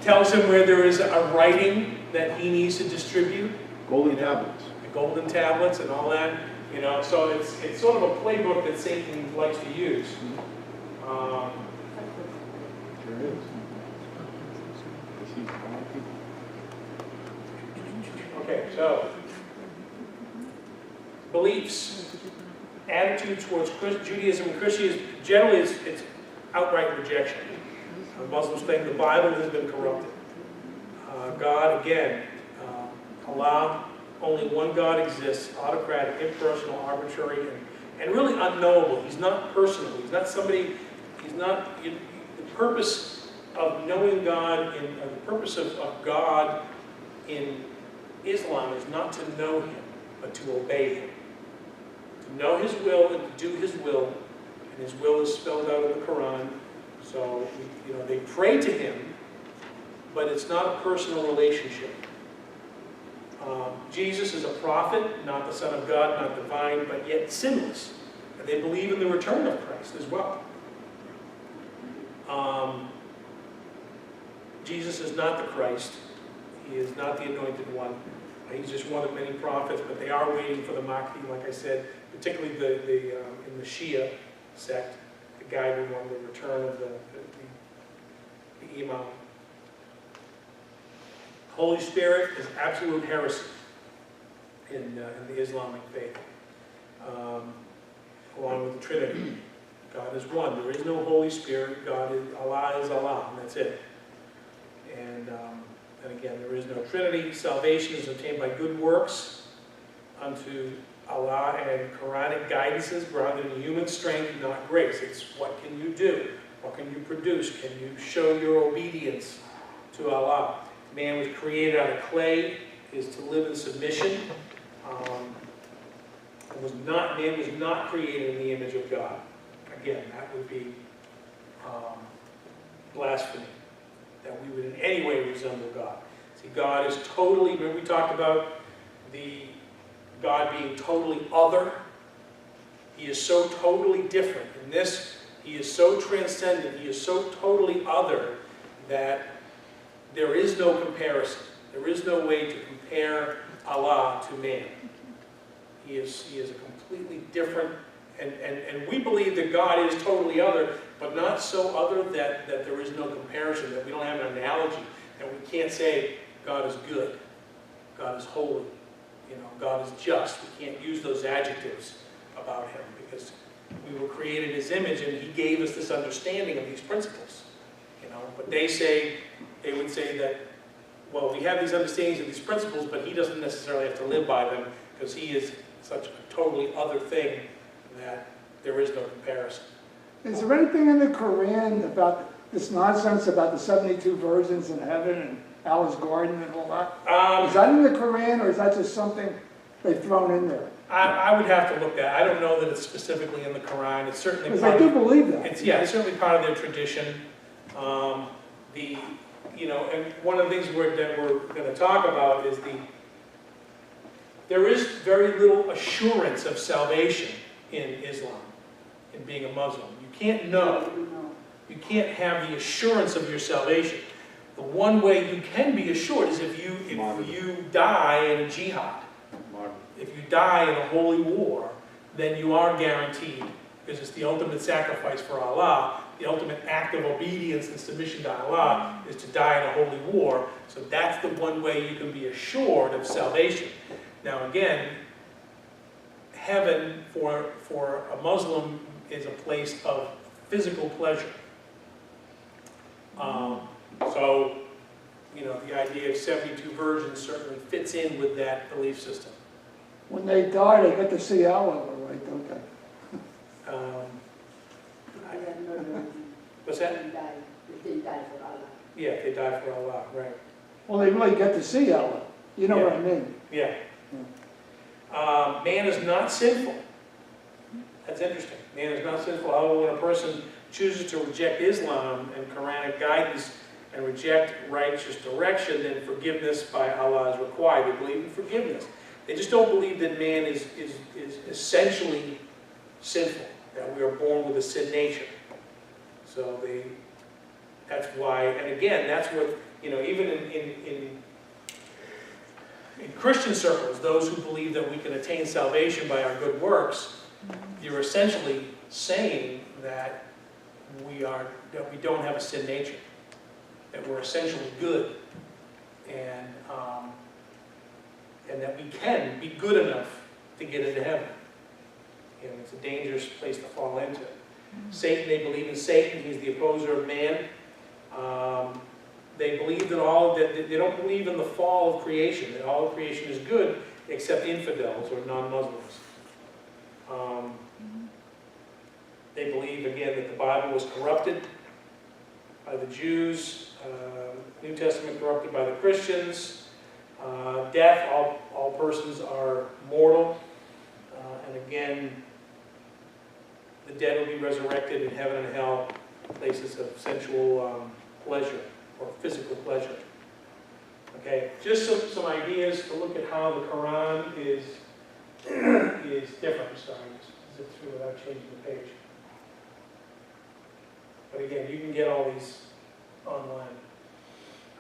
Tells him where there is a writing that he needs to distribute, Golden tablets. the golden tablets and all that, you know, so it's sort of a playbook that Satan likes to use. Sure is. Deceives a lot of people. Okay, so, beliefs, attitude towards Judaism and Christianity, generally it's outright rejection. Muslims think the Bible has been corrupted. God, again, Allah, only one God exists, autocratic, impersonal, arbitrary, and really unknowable. He's not personal. He's not somebody, the purpose of knowing God, the purpose of God in Islam is not to know Him, but to obey Him. To know His will and to do His will, and His will is spelled out in the Quran. So, you know, they pray to Him, but it's not a personal relationship. Jesus is a prophet, not the Son of God, not divine, but yet sinless. And they believe in the return of Christ as well. Jesus is not the Christ. He is not the anointed one. He's just one of many prophets, but they are waiting for the Mahdi, like I said, particularly in the Shia sect, the guy who won the return of the Imam. Holy Spirit is absolute heresy in the Islamic faith, along with the Trinity. God is one. There is no Holy Spirit. Allah is Allah, and that's it. And again, there is no Trinity. Salvation is obtained by good works unto Allah and Quranic guidances rather than human strength, not grace. It's what can you do? What can you produce? Can you show your obedience to Allah? Man was created out of clay, is to live in submission. Man was not created in the image of God. Again, that would be blasphemy, that we would in any way resemble God. See, God is totally, remember we talked about the God being totally other? He is so totally different. In this, He is so transcendent, He is so totally other that there is no comparison. There is no way to compare Allah to man. He is a completely different, and we believe that God is totally other, but not so other that there is no comparison, that we don't have an analogy, and we can't say God is good, God is holy, you know, God is just. We can't use those adjectives about Him because we were created in His image and He gave us this understanding of these principles, you know. But they would say that, well, we have these understandings of these principles, but He doesn't necessarily have to live by them because He is such a totally other thing that there is no comparison. Is there anything in the Quran about this nonsense about the 72 virgins in heaven and Allah's garden and all that? Is that in the Quran, or is that just something they've thrown in there? I would have to look at. I don't know that it's specifically in the Quran. It's certainly Because part I do of, believe that. it's certainly part of their tradition. And one of the things that we're going to talk about is there is very little assurance of salvation in Islam, in being a Muslim. You can't know. You can't have the assurance of your salvation. The one way you can be assured is if you die in a jihad. If you die in a holy war, then you are guaranteed, because it's the ultimate sacrifice for Allah. The ultimate act of obedience and submission to Allah is to die in a holy war. So that's the one way you can be assured of salvation. Now again, heaven for a Muslim is a place of physical pleasure. So, you know, the idea of 72 virgins certainly fits in with that belief system. When they die, they get to see Allah, right, don't they? What's that? They die for Allah. Yeah, they die for Allah, right. Well, they really get to see Allah. You know what I mean? Yeah. Man is not sinful. That's interesting. Man is not sinful. However, when a person chooses to reject Islam and Quranic guidance and reject righteous direction, then forgiveness by Allah is required. They believe in forgiveness. They just don't believe that man is essentially sinful. that we are born with a sin nature. So that's why, and again, that's what, even in Christian circles, those who believe that we can attain salvation by our good works, you're essentially saying that we don't have a sin nature, that we're essentially good, and that we can be good enough to get into heaven. It's a dangerous place to fall into. Satan, they believe in Satan. He's the opposer of man. They believe that they don't believe in the fall of creation, that all of creation is good except infidels or non-Muslims. They believe, again, that the Bible was corrupted by the Jews, New Testament corrupted by the Christians, death, all persons are mortal, and again, the dead will be resurrected in heaven and hell, places of sensual pleasure or physical pleasure. Okay, just some ideas to look at how the Quran is different. Sorry, just zip through without changing the page. But again, you can get all these online.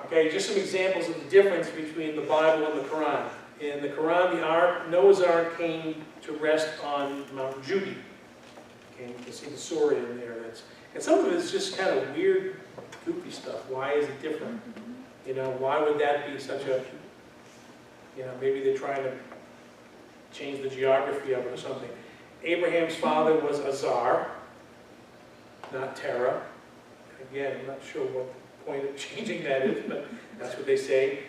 Okay, just some examples of the difference between the Bible and the Quran. In the Quran, Noah's Ark came to rest on Mount Judy. Okay, you can see the surah in there. And some of it is just kind of weird, goofy stuff. Why is it different? Why would that be such a, maybe they're trying to change the geography of it or something. Abraham's father was Azar, not Terah. Again, I'm not sure what the point of changing that is, but that's what they say.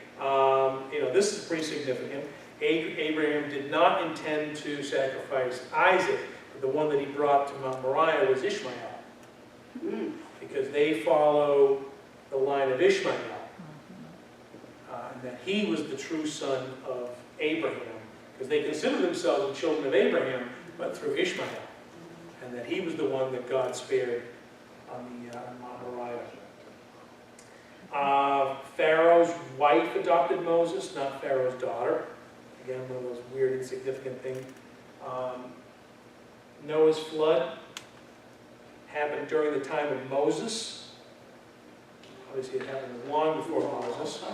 This is pretty significant. Abraham did not intend to sacrifice Isaac, but the one that he brought to Mount Moriah was Ishmael, because they follow the line of Ishmael, and that he was the true son of Abraham, because they consider themselves the children of Abraham, but through Ishmael, and that he was the one that God spared on Mount Moriah. Pharaoh's wife adopted Moses, not Pharaoh's daughter. Again, one of those weird, insignificant things. Noah's flood happened during the time of Moses. Obviously, it happened long before Moses.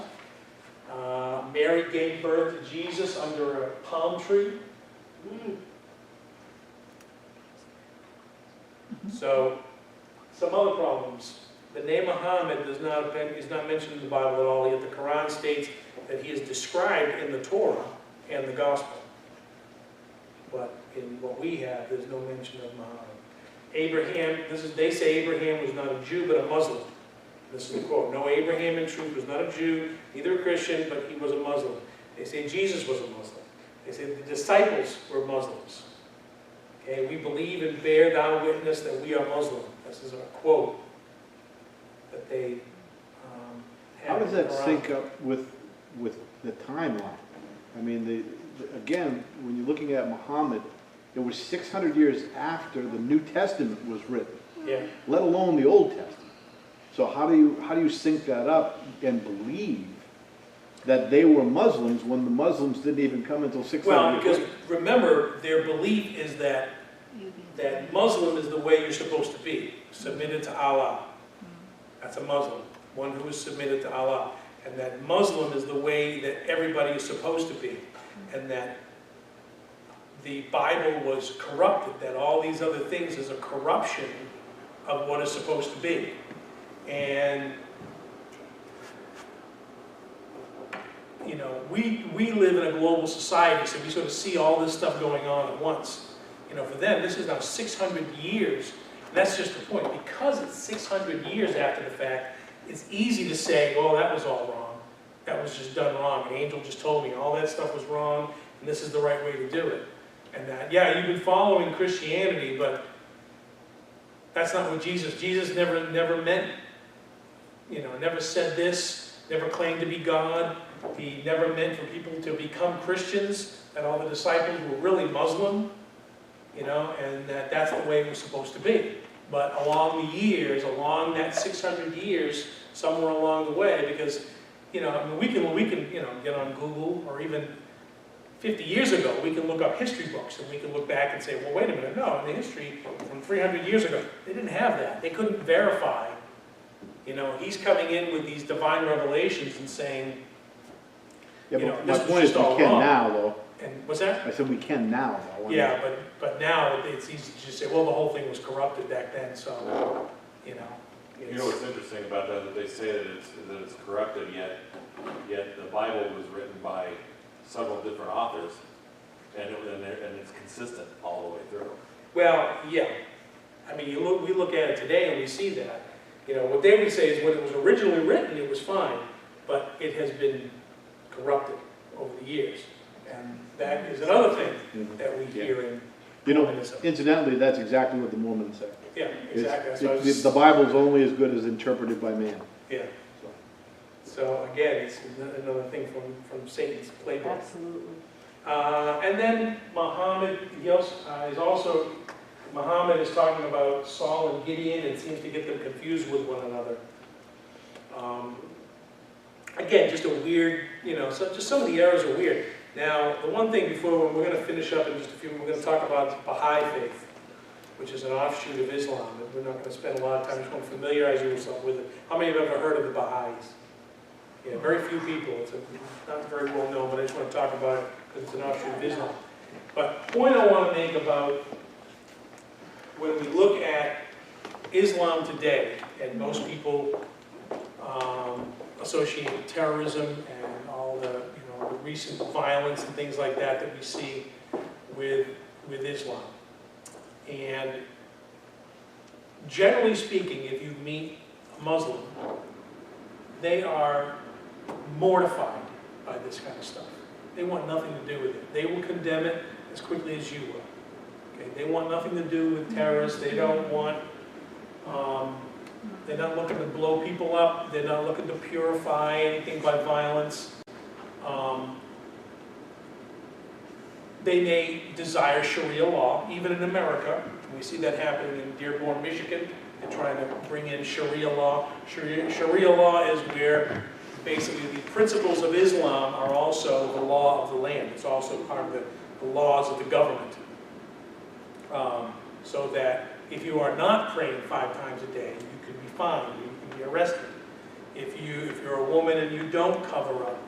Mary gave birth to Jesus under a palm tree. So, some other problems. The name Muhammad is not mentioned in the Bible at all, yet the Quran states that he is described in the Torah and the Gospel. But in what we have, there's no mention of Muhammad. Abraham, they say Abraham was not a Jew, but a Muslim. This is the quote. No, Abraham in truth was not a Jew, neither a Christian, but he was a Muslim. They say Jesus was a Muslim. They say the disciples were Muslims. Okay, we believe and bear thou witness that we are Muslim. This is a quote that they have. How does that sync up with the timeline? I mean, again, when you're looking at Muhammad, it was 600 years after the New Testament was written, let alone the Old Testament. So how do you sync that up and believe that they were Muslims when the Muslims didn't even come until 600 years Well, because later? remember, their belief is that Muslim is the way you're supposed to be, submitted to Allah. That's a Muslim, one who is submitted to Allah. And that Muslim is the way that everybody is supposed to be. And that the Bible was corrupted, that all these other things is a corruption of what is supposed to be. And, we live in a global society, so we sort of see all this stuff going on at once. For them, this is now 600 years. And that's just the point. Because it's 600 years after the fact, it's easy to say, well, that was all wrong. That was just done wrong. An angel just told me all that stuff was wrong, and this is the right way to do it. And that, you've been following Christianity, but that's not what Jesus never meant, never said this, never claimed to be God. He never meant for people to become Christians, that all the disciples were really Muslim, and that's the way it was supposed to be. But along the years, along that 600 years, somewhere along the way, because, we can get on Google or even 50 years ago, we can look up history books and we can look back and say, well, wait a minute, no, in the history from 300 years ago, they didn't have that. They couldn't verify. You know, he's coming in with these divine revelations and saying, Yeah, you know, but my this was point is just we all can wrong. now, though. And what's that? I said we can now, though. Yeah, but now it's easy to just say, well, the whole thing was corrupted back then, so, you know. You know what's interesting about that they say that it's corrupted, yet the Bible was written by several different authors, and it's consistent all the way through. Well, yeah. I mean, we look at it today and we see that. You know, what they would say is when it was originally written, it was fine, but it has been corrupted over the years. And that is another thing that we hear in You know, Mormonism. incidentally, that's exactly what the Mormons say. Yeah, It's- exactly. That's what I was- The Bible's only as good as interpreted by man. Yeah. So again, it's another thing from Satan's playbook. Absolutely. And then Muhammad, Muhammad is talking about Saul and Gideon and seems to get them confused with one another. Again, just a weird, you know, just some of the errors are weird. Now, the one thing before, we're going to finish up in just a few, we're going to talk about Baha'i faith, which is an offshoot of Islam. And we're not going to spend a lot of time, just want to familiarize yourself with it. How many have ever heard of the Baha'is? Yeah, very few people. It's not very well known, but I just want to talk about it because it's an offshoot of Islam. But the point I want to make about when we look at Islam today, and most people associate with terrorism and all the the recent violence and things like that that we see with Islam. And generally speaking, if you meet a Muslim, they are mortified by this kind of stuff. They want nothing to do with it. They will condemn it as quickly as you will. Okay? They want nothing to do with terrorists. They don't want, they're not looking to blow people up. They're not looking to purify anything by violence. They may desire Sharia law, even in America. We see that happening in Dearborn, Michigan. They're trying to bring in Sharia law. Sharia law is where basically the principles of Islam are also the law of the land. It's also part of the laws of the government. So that if you are not praying 5 times a day, you can be fined, you can be arrested. If you're a woman and you don't cover up,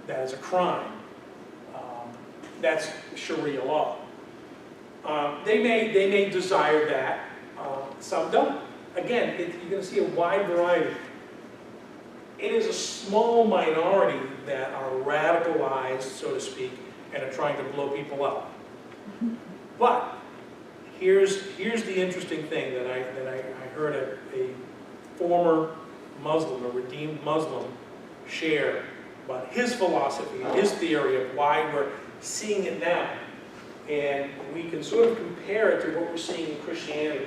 that is a crime. That's Sharia law. They may desire that. Some don't. Again, you're going to see a wide variety. It is a small minority that are radicalized, so to speak, and are trying to blow people up. But here's the interesting thing that I heard a former Muslim, a redeemed Muslim, share about his philosophy, his theory of why we're seeing it now. And we can sort of compare it to what we're seeing in Christianity.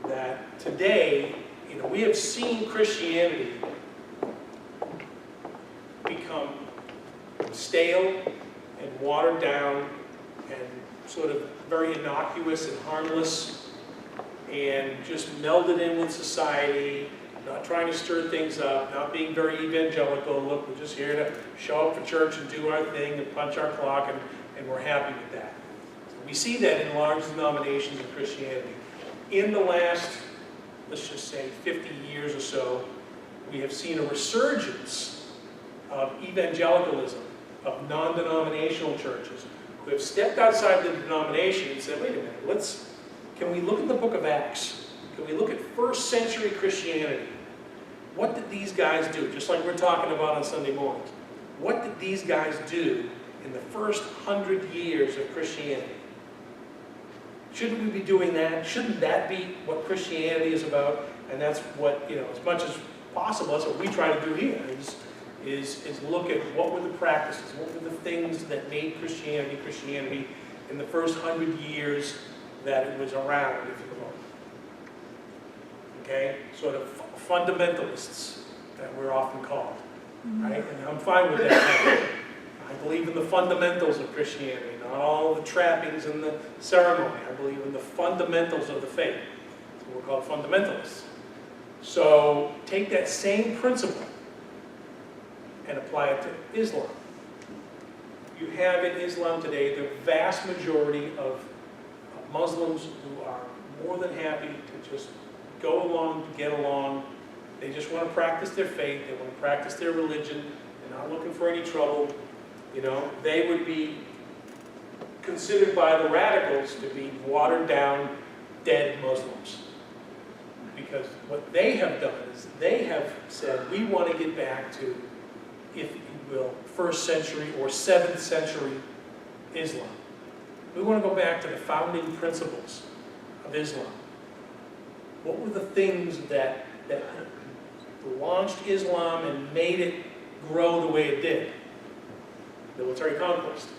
That today, we have seen Christianity become stale and watered down and sort of very innocuous and harmless and just melded in with society, not trying to stir things up, not being very evangelical. Look, we're just here to show up for church and do our thing and punch our clock, and we're happy with that. So we see that in large denominations of Christianity. In the last, let's just say, 50 years or so, we have seen a resurgence of evangelicalism, of non-denominational churches, who have stepped outside the denomination and said, wait a minute, can we look at the book of Acts? Can we look at first century Christianity? What did these guys do? Just like we're talking about on Sunday mornings. What did these guys do in the first 100 years of Christianity? Shouldn't we be doing that? Shouldn't that be what Christianity is about? And that's what, as much as possible, that's what we try to do here, is look at what were the practices, what were the things that made Christianity in the first 100 years that it was around, if you will. Okay? Sort of fundamentalists that we're often called. Right? And I'm fine with that. I believe in the fundamentals of Christianity, not all the trappings and the ceremony. I believe in the fundamentals of the faith. So we're called fundamentalists. So take that same principle and apply it to Islam. you have in Islam today the vast majority of Muslims who are more than happy to just go along, to get along. They just want to practice their faith, they want to practice their religion, they're not looking for any trouble. You know, they would be considered by the radicals to be watered down, dead Muslims. Because what they have done is they have said, we want to get back to, if you will, 1st century or 7th century Islam. We want to go back to the founding principles of Islam. What were the things that launched Islam and made it grow the way it did? Military conquest.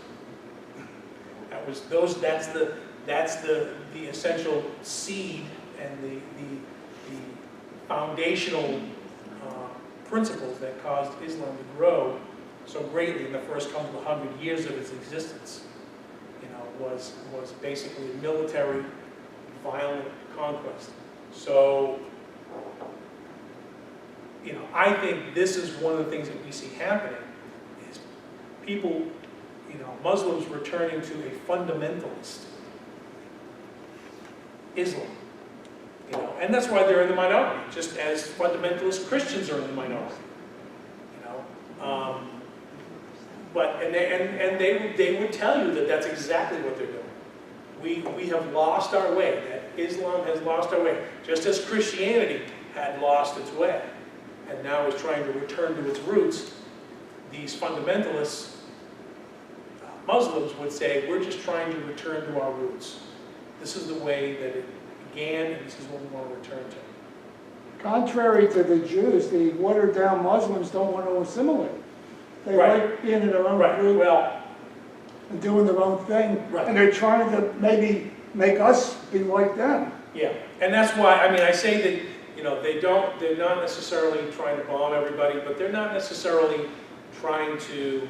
That's the essential seed and the foundational principles that caused Islam to grow so greatly in the first couple of 100 years of its existence. You know, was basically military, violent conquest. So, you know, I think this is one of the things that we see happening is people, you know, Muslims returning to a fundamentalist Islam. You know, and that's why they're in the minority, just as fundamentalist Christians are in the minority. You know, they would tell you that that's exactly what they're doing. We have lost our way. That Islam has lost our way, just as Christianity had lost its way, and now is trying to return to its roots. These fundamentalists, Muslims, would say, we're just trying to return to our roots. This is the way that it began, and this is what we want to return to. Contrary to the Jews, the watered-down Muslims don't want to assimilate. They Right. like being in their own Right. group Well, and doing their own thing. Right. And they're trying to maybe make us be like them. yeah, and that's why, I mean, I say that, you know, they're not necessarily trying to bomb everybody, but they're not necessarily trying to,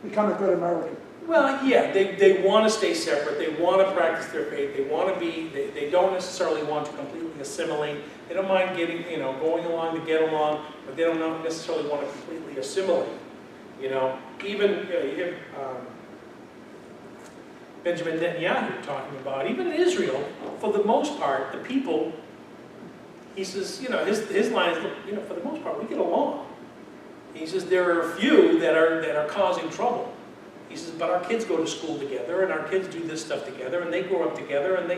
Become a good American. well, yeah, they want to stay separate, they want to practice their faith, they want to be, they don't necessarily want to completely assimilate, they don't mind getting, you know, going along to get along, but they don't necessarily want to completely assimilate, you know. Even, you know, you hear Benjamin Netanyahu talking about, even in Israel, for the most part, the people, he says, you know, his line is, you know, for the most part, we get along. He says, there are a few that are causing trouble. He says, but our kids go to school together, and our kids do this stuff together, and they grow up together, and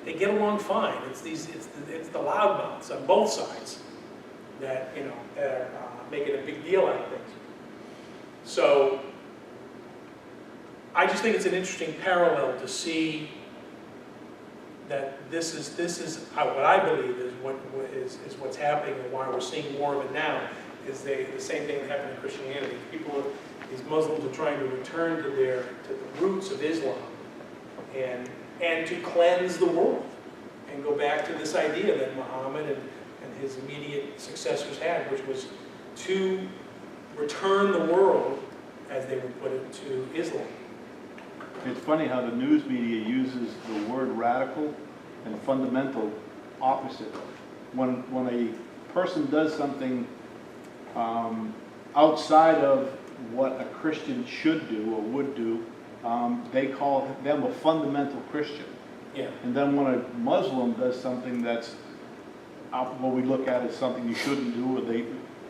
they get along fine. It's the loudmouths on both sides that, you know, that are making a big deal out of things. So I just think it's an interesting parallel to see that this is what I believe is what's happening, and why we're seeing more of it now. Is the same thing that happened in Christianity. These Muslims are trying to return to the roots of Islam, and to cleanse the world, and go back to this idea that Muhammad and his immediate successors had, which was to return the world, as they would put it, to Islam. It's funny how the news media uses the word radical and fundamental opposite. When a person does something outside of what a Christian should do or would do, they call them a fundamental Christian. Yeah. And then when a Muslim does something that's what we look at as something you shouldn't do, or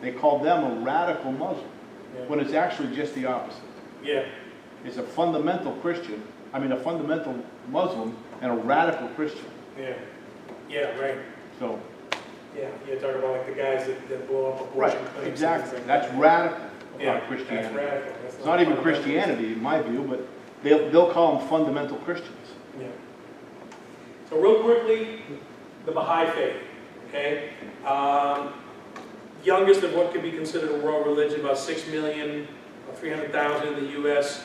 they call them a radical Muslim, Yeah. when it's actually just the opposite. Yeah. It's a fundamental fundamental Muslim and a radical Christian. Yeah. Yeah. Right. So, Yeah. You're talking about like the guys that blow up abortion clinics. exactly. And That's radical Yeah, about Christianity. That's radical. That's It's not even fundamental. Christianity in my view, but they'll call them fundamental Christians. Yeah. So real quickly, the Baha'i faith, okay? Youngest of what could be considered a world religion, about 6 million, 300,000 in the U.S.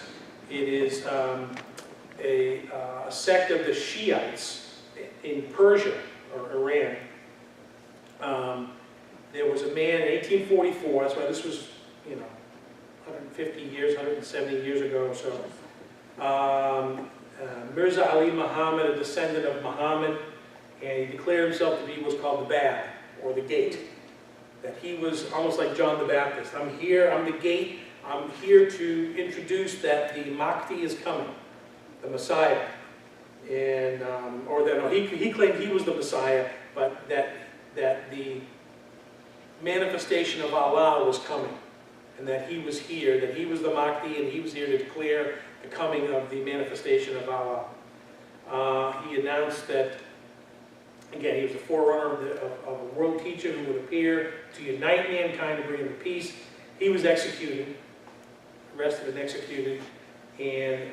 It is a sect of the Shiites in Persia, or Iran. There was a man in 1844, that's why this was, 150 years, 170 years ago or so. Mirza Ali Muhammad, a descendant of Muhammad, and he declared himself to be what's called the Bab, or the Gate. That he was almost like John the Baptist. I'm here, I'm the gate, I'm here to introduce that the Mahdi is coming, the Messiah. And, he claimed he was the Messiah, but that the manifestation of Allah was coming, and that he was here, that he was the Mahdi, and he was here to declare the coming of the manifestation of Allah. He announced that, again, he was a forerunner of a world teacher who would appear to unite mankind to bring them peace. He was executed, arrested and executed, and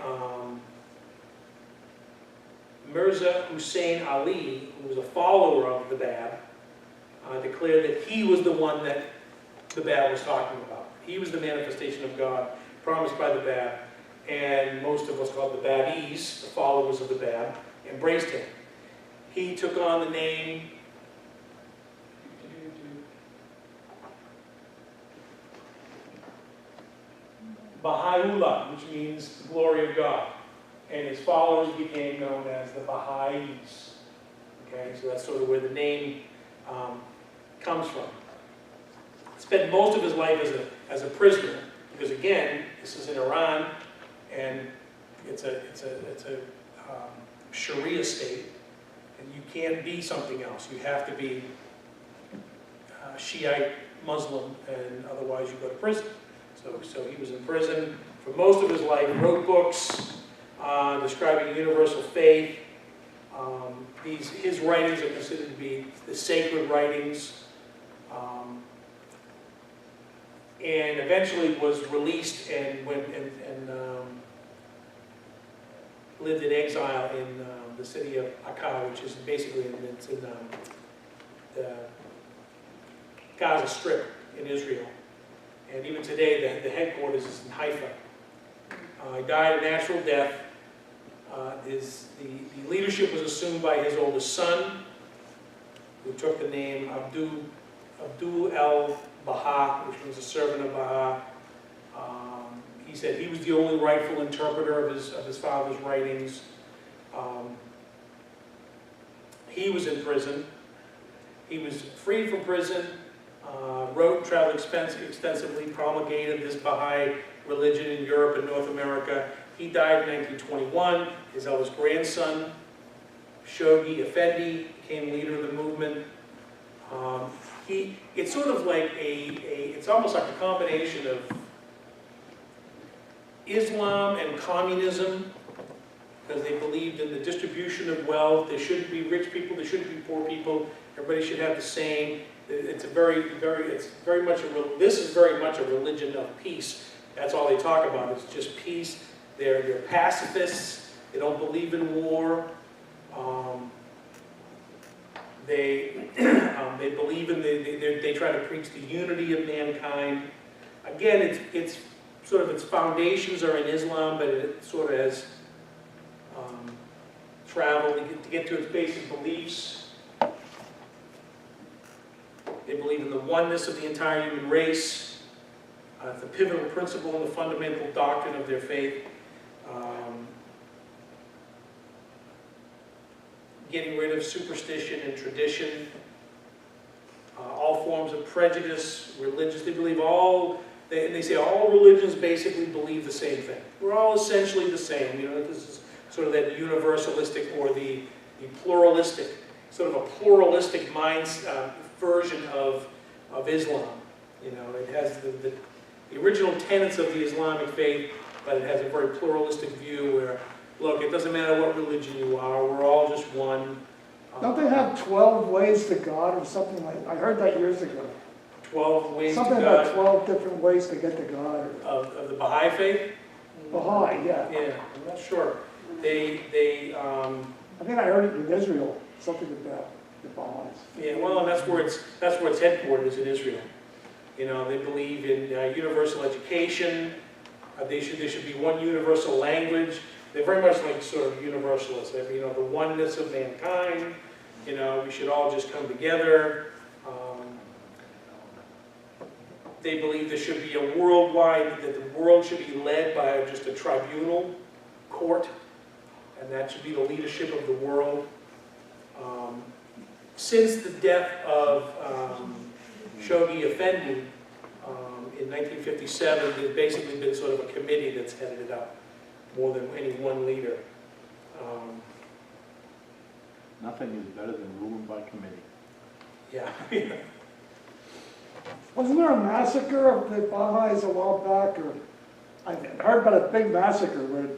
Mirza Hussein Ali, who was a follower of the Bab, declared that he was the one that the Bab was talking about. He was the manifestation of God promised by the Bab, and most of us called the Babis, the followers of the Bab, embraced him. He took on the name Baha'u'llah, which means the glory of God. And his followers became known as the Baha'is. Okay, so that's sort of where the name comes from. Spent most of his life as a prisoner, because again, this is in Iran, and it's a Sharia state, and you can't be something else. You have to be Shiite Muslim, and otherwise you go to prison. So he was in prison for most of his life, wrote books describing universal faith. His writings are considered to be the sacred writings, and eventually was released and went and lived in exile in the city of Akka, which is basically in the Gaza Strip in Israel. And even today, the headquarters is in Haifa. He died a natural death. The leadership was assumed by his oldest son, who took the name Abdul al-Baha, which was a servant of Baha. He said he was the only rightful interpreter of his father's writings. He was in prison. He was freed from prison, wrote and traveled extensively, promulgated this Baha'i religion in Europe and North America. He died in 1921. His eldest grandson, Shoghi Effendi, became leader of the movement. It's sort of like it's almost like a combination of Islam and communism, because they believed in the distribution of wealth. There shouldn't be rich people, there shouldn't be poor people. Everybody should have the same. This is very much a religion of peace. That's all they talk about. It's just peace. They're pacifists. They don't believe in war. They believe in they try to preach the unity of mankind. Again, it's sort of its foundations are in Islam, but it sort of has traveled to get to its basic beliefs. They believe in the oneness of the entire human race. It's the pivotal principle and the fundamental doctrine of their faith. Getting rid of superstition and tradition. All forms of prejudice, religious. They believe they say all religions basically believe the same thing. We're all essentially the same. You know, this is sort of that universalistic or the pluralistic, sort of a pluralistic version of Islam. You know, it has the original tenets of the Islamic faith, but it has a very pluralistic view where, look, it doesn't matter what religion you are, we're all just one. Don't they have 12 ways to God or something like that? I heard that years ago. 12 ways Something to God. about 12 different ways to get to God. Of the Baha'i faith? Baha'i, yeah. Yeah, I'm not sure. I think I heard it in Israel, something about the Baha'is. Yeah, well, and that's where it's headquartered is in Israel. You know, they believe in universal education. There should be one universal language. They're very much like sort of universalists. You know, the oneness of mankind. You know, we should all just come together. They believe there should be a worldwide, that the world should be led by just a tribunal court, and that should be the leadership of the world. Since the death of Shoghi Effendi in 1957, there's basically been sort of a committee that's headed it up, more than any one leader. Nothing is better than ruling by committee. Yeah. Wasn't there a massacre of the Baha'is a while back, or, I heard about a big massacre where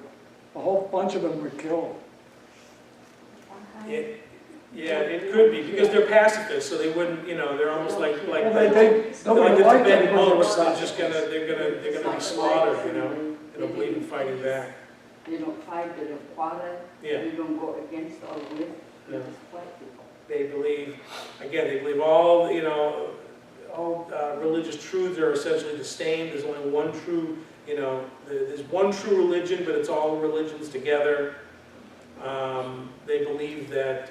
a whole bunch of them were killed. Yeah, it could be, because they're pacifists, so they wouldn't, you know, they're almost like Well, like nobody the liked them Tibetan because they were monks, they're just pacifists. they're gonna be slaughtered, you know? They don't believe in fighting back. They don't fight, they don't quarrel, Yeah. they don't go against or with, they Yeah. just fight people. They believe, again, they believe all, you know, all religious truths are essentially the same. There's only one true, you know, there's one true religion, but it's all religions together. They believe that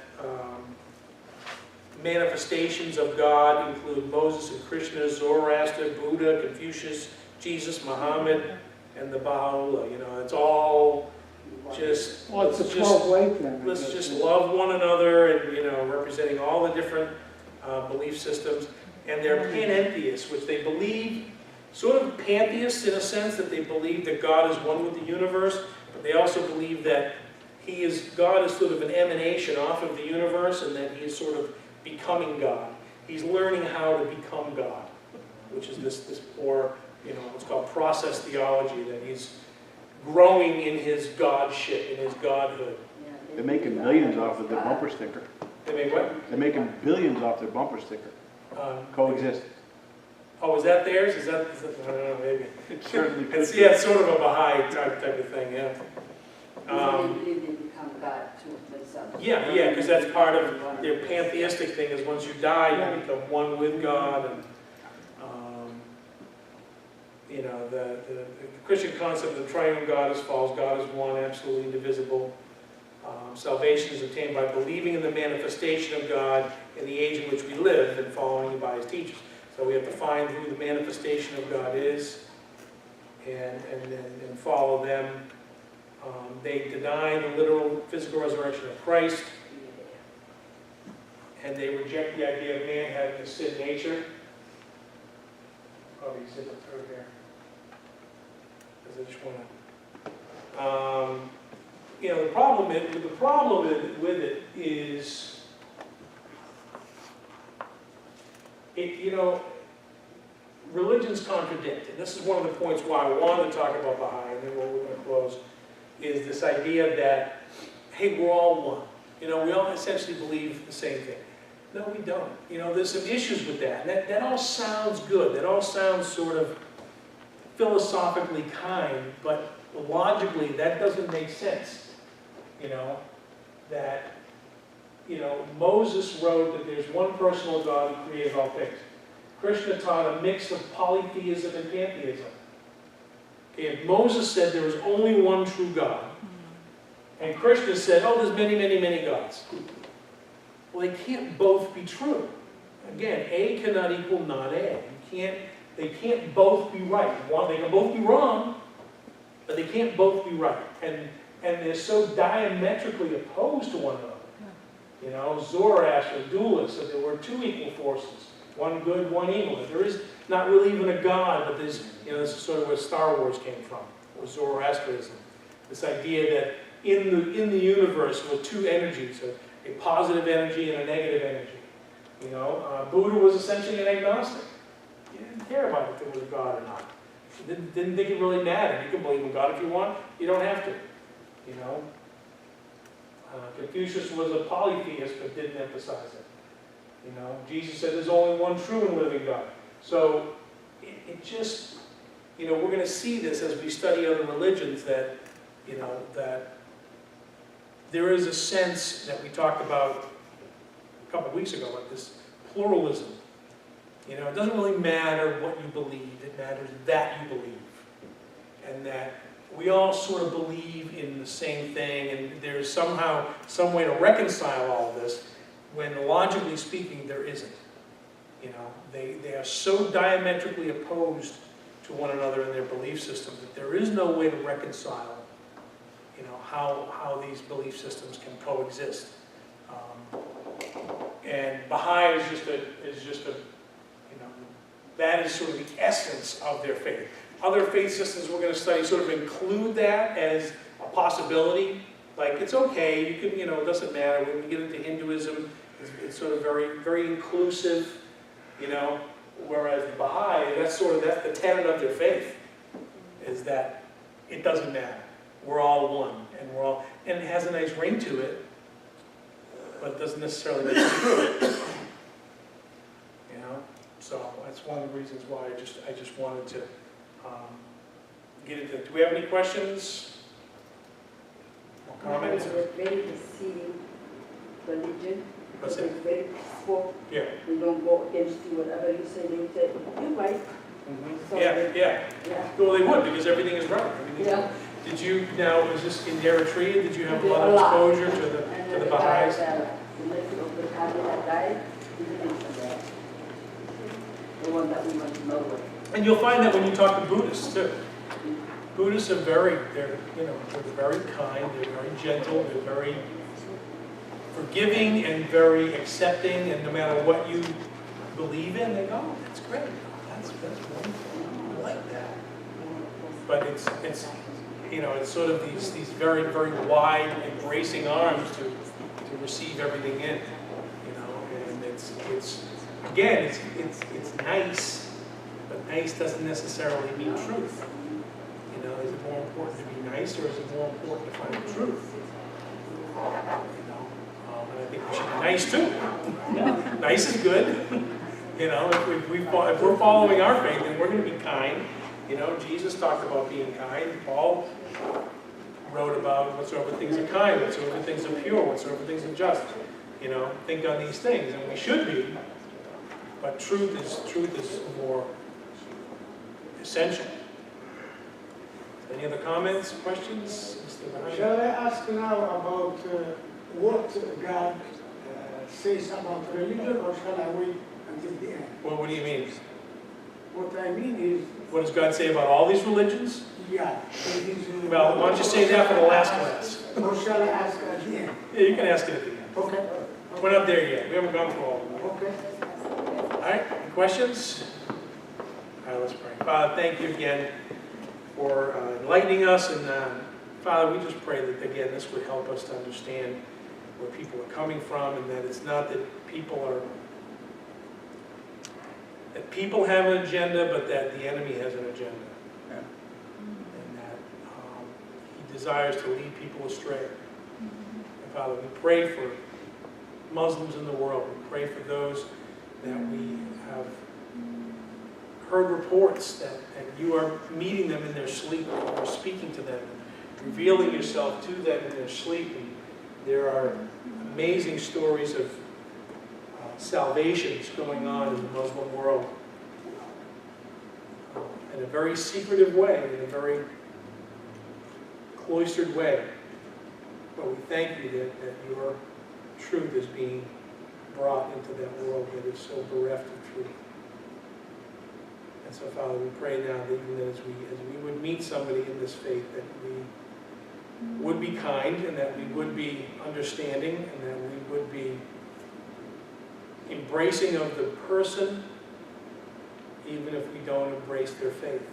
manifestations of God include Moses and Krishna, Zoroaster, Buddha, Confucius, Jesus, Muhammad, and the Baha'u'llah. You know, it's all just, Well, it's a let's just 12-way thing. I let's guess. just love one another, and, you know, representing all the different belief systems. And they're panentheists, which they believe, sort of pantheists in a sense, that they believe that God is one with the universe, but they also believe that God is sort of an emanation off of the universe, and that he is sort of becoming God. He's learning how to become God, which is this more, you know, what's called process theology, that he's growing in his godship, in his godhood. Yeah, They're making millions off of their bumper sticker. They make what? They're making billions off their bumper sticker. Coexist. Oh, is that theirs? Is that, I don't know, maybe. It certainly could It's, be. yeah, it's sort of a Baha'i type of thing, yeah. They believe they become God too themselves. Yeah, because that's part of their pantheistic thing, is once you die, you become one with God, and, you know, the Christian concept of the triune God is false. God is one, absolutely indivisible. Salvation is obtained by believing in the manifestation of God in the age in which we live and following by his teachers. So we have to find who the manifestation of God is and follow them. They deny the literal physical resurrection of Christ, and they reject the idea of man having a sin nature. Probably zip it through here, because I just want to. You know, the problem with it is, you know, religions contradict, and this is one of the points why I wanted to talk about Baha'i, and then we're going to close, is this idea that, hey, we're all one. You know, we all essentially believe the same thing. No, we don't. You know, there's some issues with that. That all sounds good. That all sounds sort of philosophically kind, but logically that doesn't make sense. You know, that, you know, Moses wrote that there's one personal God who created all things. Krishna taught a mix of polytheism and pantheism. Okay, if Moses said there was only one true God, and Krishna said, oh, there's many, many, many gods. Well, they can't both be true. Again, A cannot equal not A. They can't both be right. They can both be wrong, but they can't both be right. And they're so diametrically opposed to one another. You know, Zoroaster, dualists, said there were two equal forces, one good, one evil. There is not really even a God, but there's, you know, this is sort of where Star Wars came from, or Zoroastrianism. This idea that in the universe were two energies, a positive energy and a negative energy. You know, Buddha was essentially an agnostic. He didn't care about if there was a God or not. He didn't think it really mattered. You can believe in God if you want. You don't have to. You know, Confucius was a polytheist but didn't emphasize it. You know, Jesus said there's only one true and living God. So it just, you know, we're going to see this as we study other religions, that, you know, that there is a sense that we talked about a couple of weeks ago, like this pluralism. You know, it doesn't really matter what you believe, it matters that you believe. And that we all sort of believe in the same thing, and there's somehow some way to reconcile all of this, when logically speaking there isn't. You know, they are so diametrically opposed to one another in their belief systems that there is no way to reconcile, you know, how these belief systems can coexist. And Baha'i is just a you know, That is sort of the essence of their faith. Other faith systems we're going to study sort of include that as a possibility. Like, it's okay, you can, it doesn't matter. When we get into Hinduism, it's sort of very, very inclusive, whereas the Baha'i, that's the tenet of their faith, is that it doesn't matter. We're all one, and it has a nice ring to it, but it doesn't necessarily make it true. So that's one of the reasons why I just wanted to get into it. Do we have any questions or comments? It's a very deceiving religion. What's It's it? very peaceful. Yeah. They don't go against you, whatever you say, they say, you're right. So Yeah. Yeah. Well, they would, because everything is right. Yeah. Did you, now, was this in Eritrea? Did you have a Yeah, lot a of lot. exposure to And the the Baha'is? the nephew of the family that died, he didn't forget. The one that we went to Norway. And you'll find that when you talk to Buddhists too. Buddhists are they're very kind, they're very gentle, they're very forgiving and very accepting, and no matter what you believe in, they go, oh, that's great, that's wonderful, I like that. But it's sort of these very, very wide, embracing arms to receive everything in, and it's again, it's nice, but nice doesn't necessarily mean truth. Is it more important to be nice, or is it more important to find the truth? And I think we should be nice too. Nice is good. If we're following our faith, then we're going to be kind. Jesus talked about being kind. Paul wrote about whatsoever things are kind, whatsoever things are pure, whatsoever things are just. Think on these things, and we should be. But truth is more essential. Any other comments, questions? Mr. Mahoney? Shall I ask now about what God says about religion, or shall I wait until the end? Well, what do you mean? What I mean is, What does God say about all these religions? yeah. Well, why don't you say that for the last class? Or shall I ask at the end? Yeah, you can ask it at the end. Okay. We're not there yet. We haven't gone through all of them. Okay. All right, any questions? All right, let's pray. Father, thank you again for enlightening us. And Father, we just pray that, again, this would help us to understand where people are coming from, and that it's not that people have an agenda, but that the enemy has an agenda. And that he desires to lead people astray. And Father, we pray for Muslims in the world. We pray for those that we have heard reports that you are meeting them in their sleep, and you are speaking to them, and revealing yourself to them in their sleep. And there are amazing stories of salvations going on in the Muslim world in a very secretive way, in a very cloistered way. But we thank you that your truth is being brought into that world that is so bereft of truth. And so, Father, we pray now that even as we would meet somebody in this faith, that we would be kind, and that we would be understanding, and that we would be embracing of the person, even if we don't embrace their faith,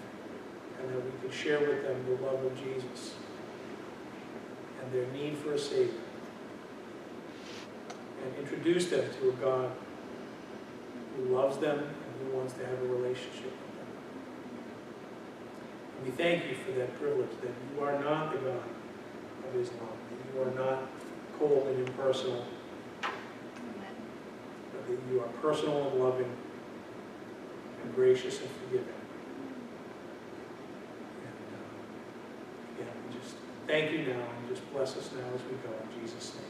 and that we could share with them the love of Jesus and their need for a Savior, and introduce them to a God who loves them and who wants to have a relationship with them. And we thank you for that privilege, that you are not the God of Islam, that you are not cold and impersonal, but that you are personal and loving and gracious and forgiving. And again, we just thank you now, and just bless us now as we go, in Jesus' name.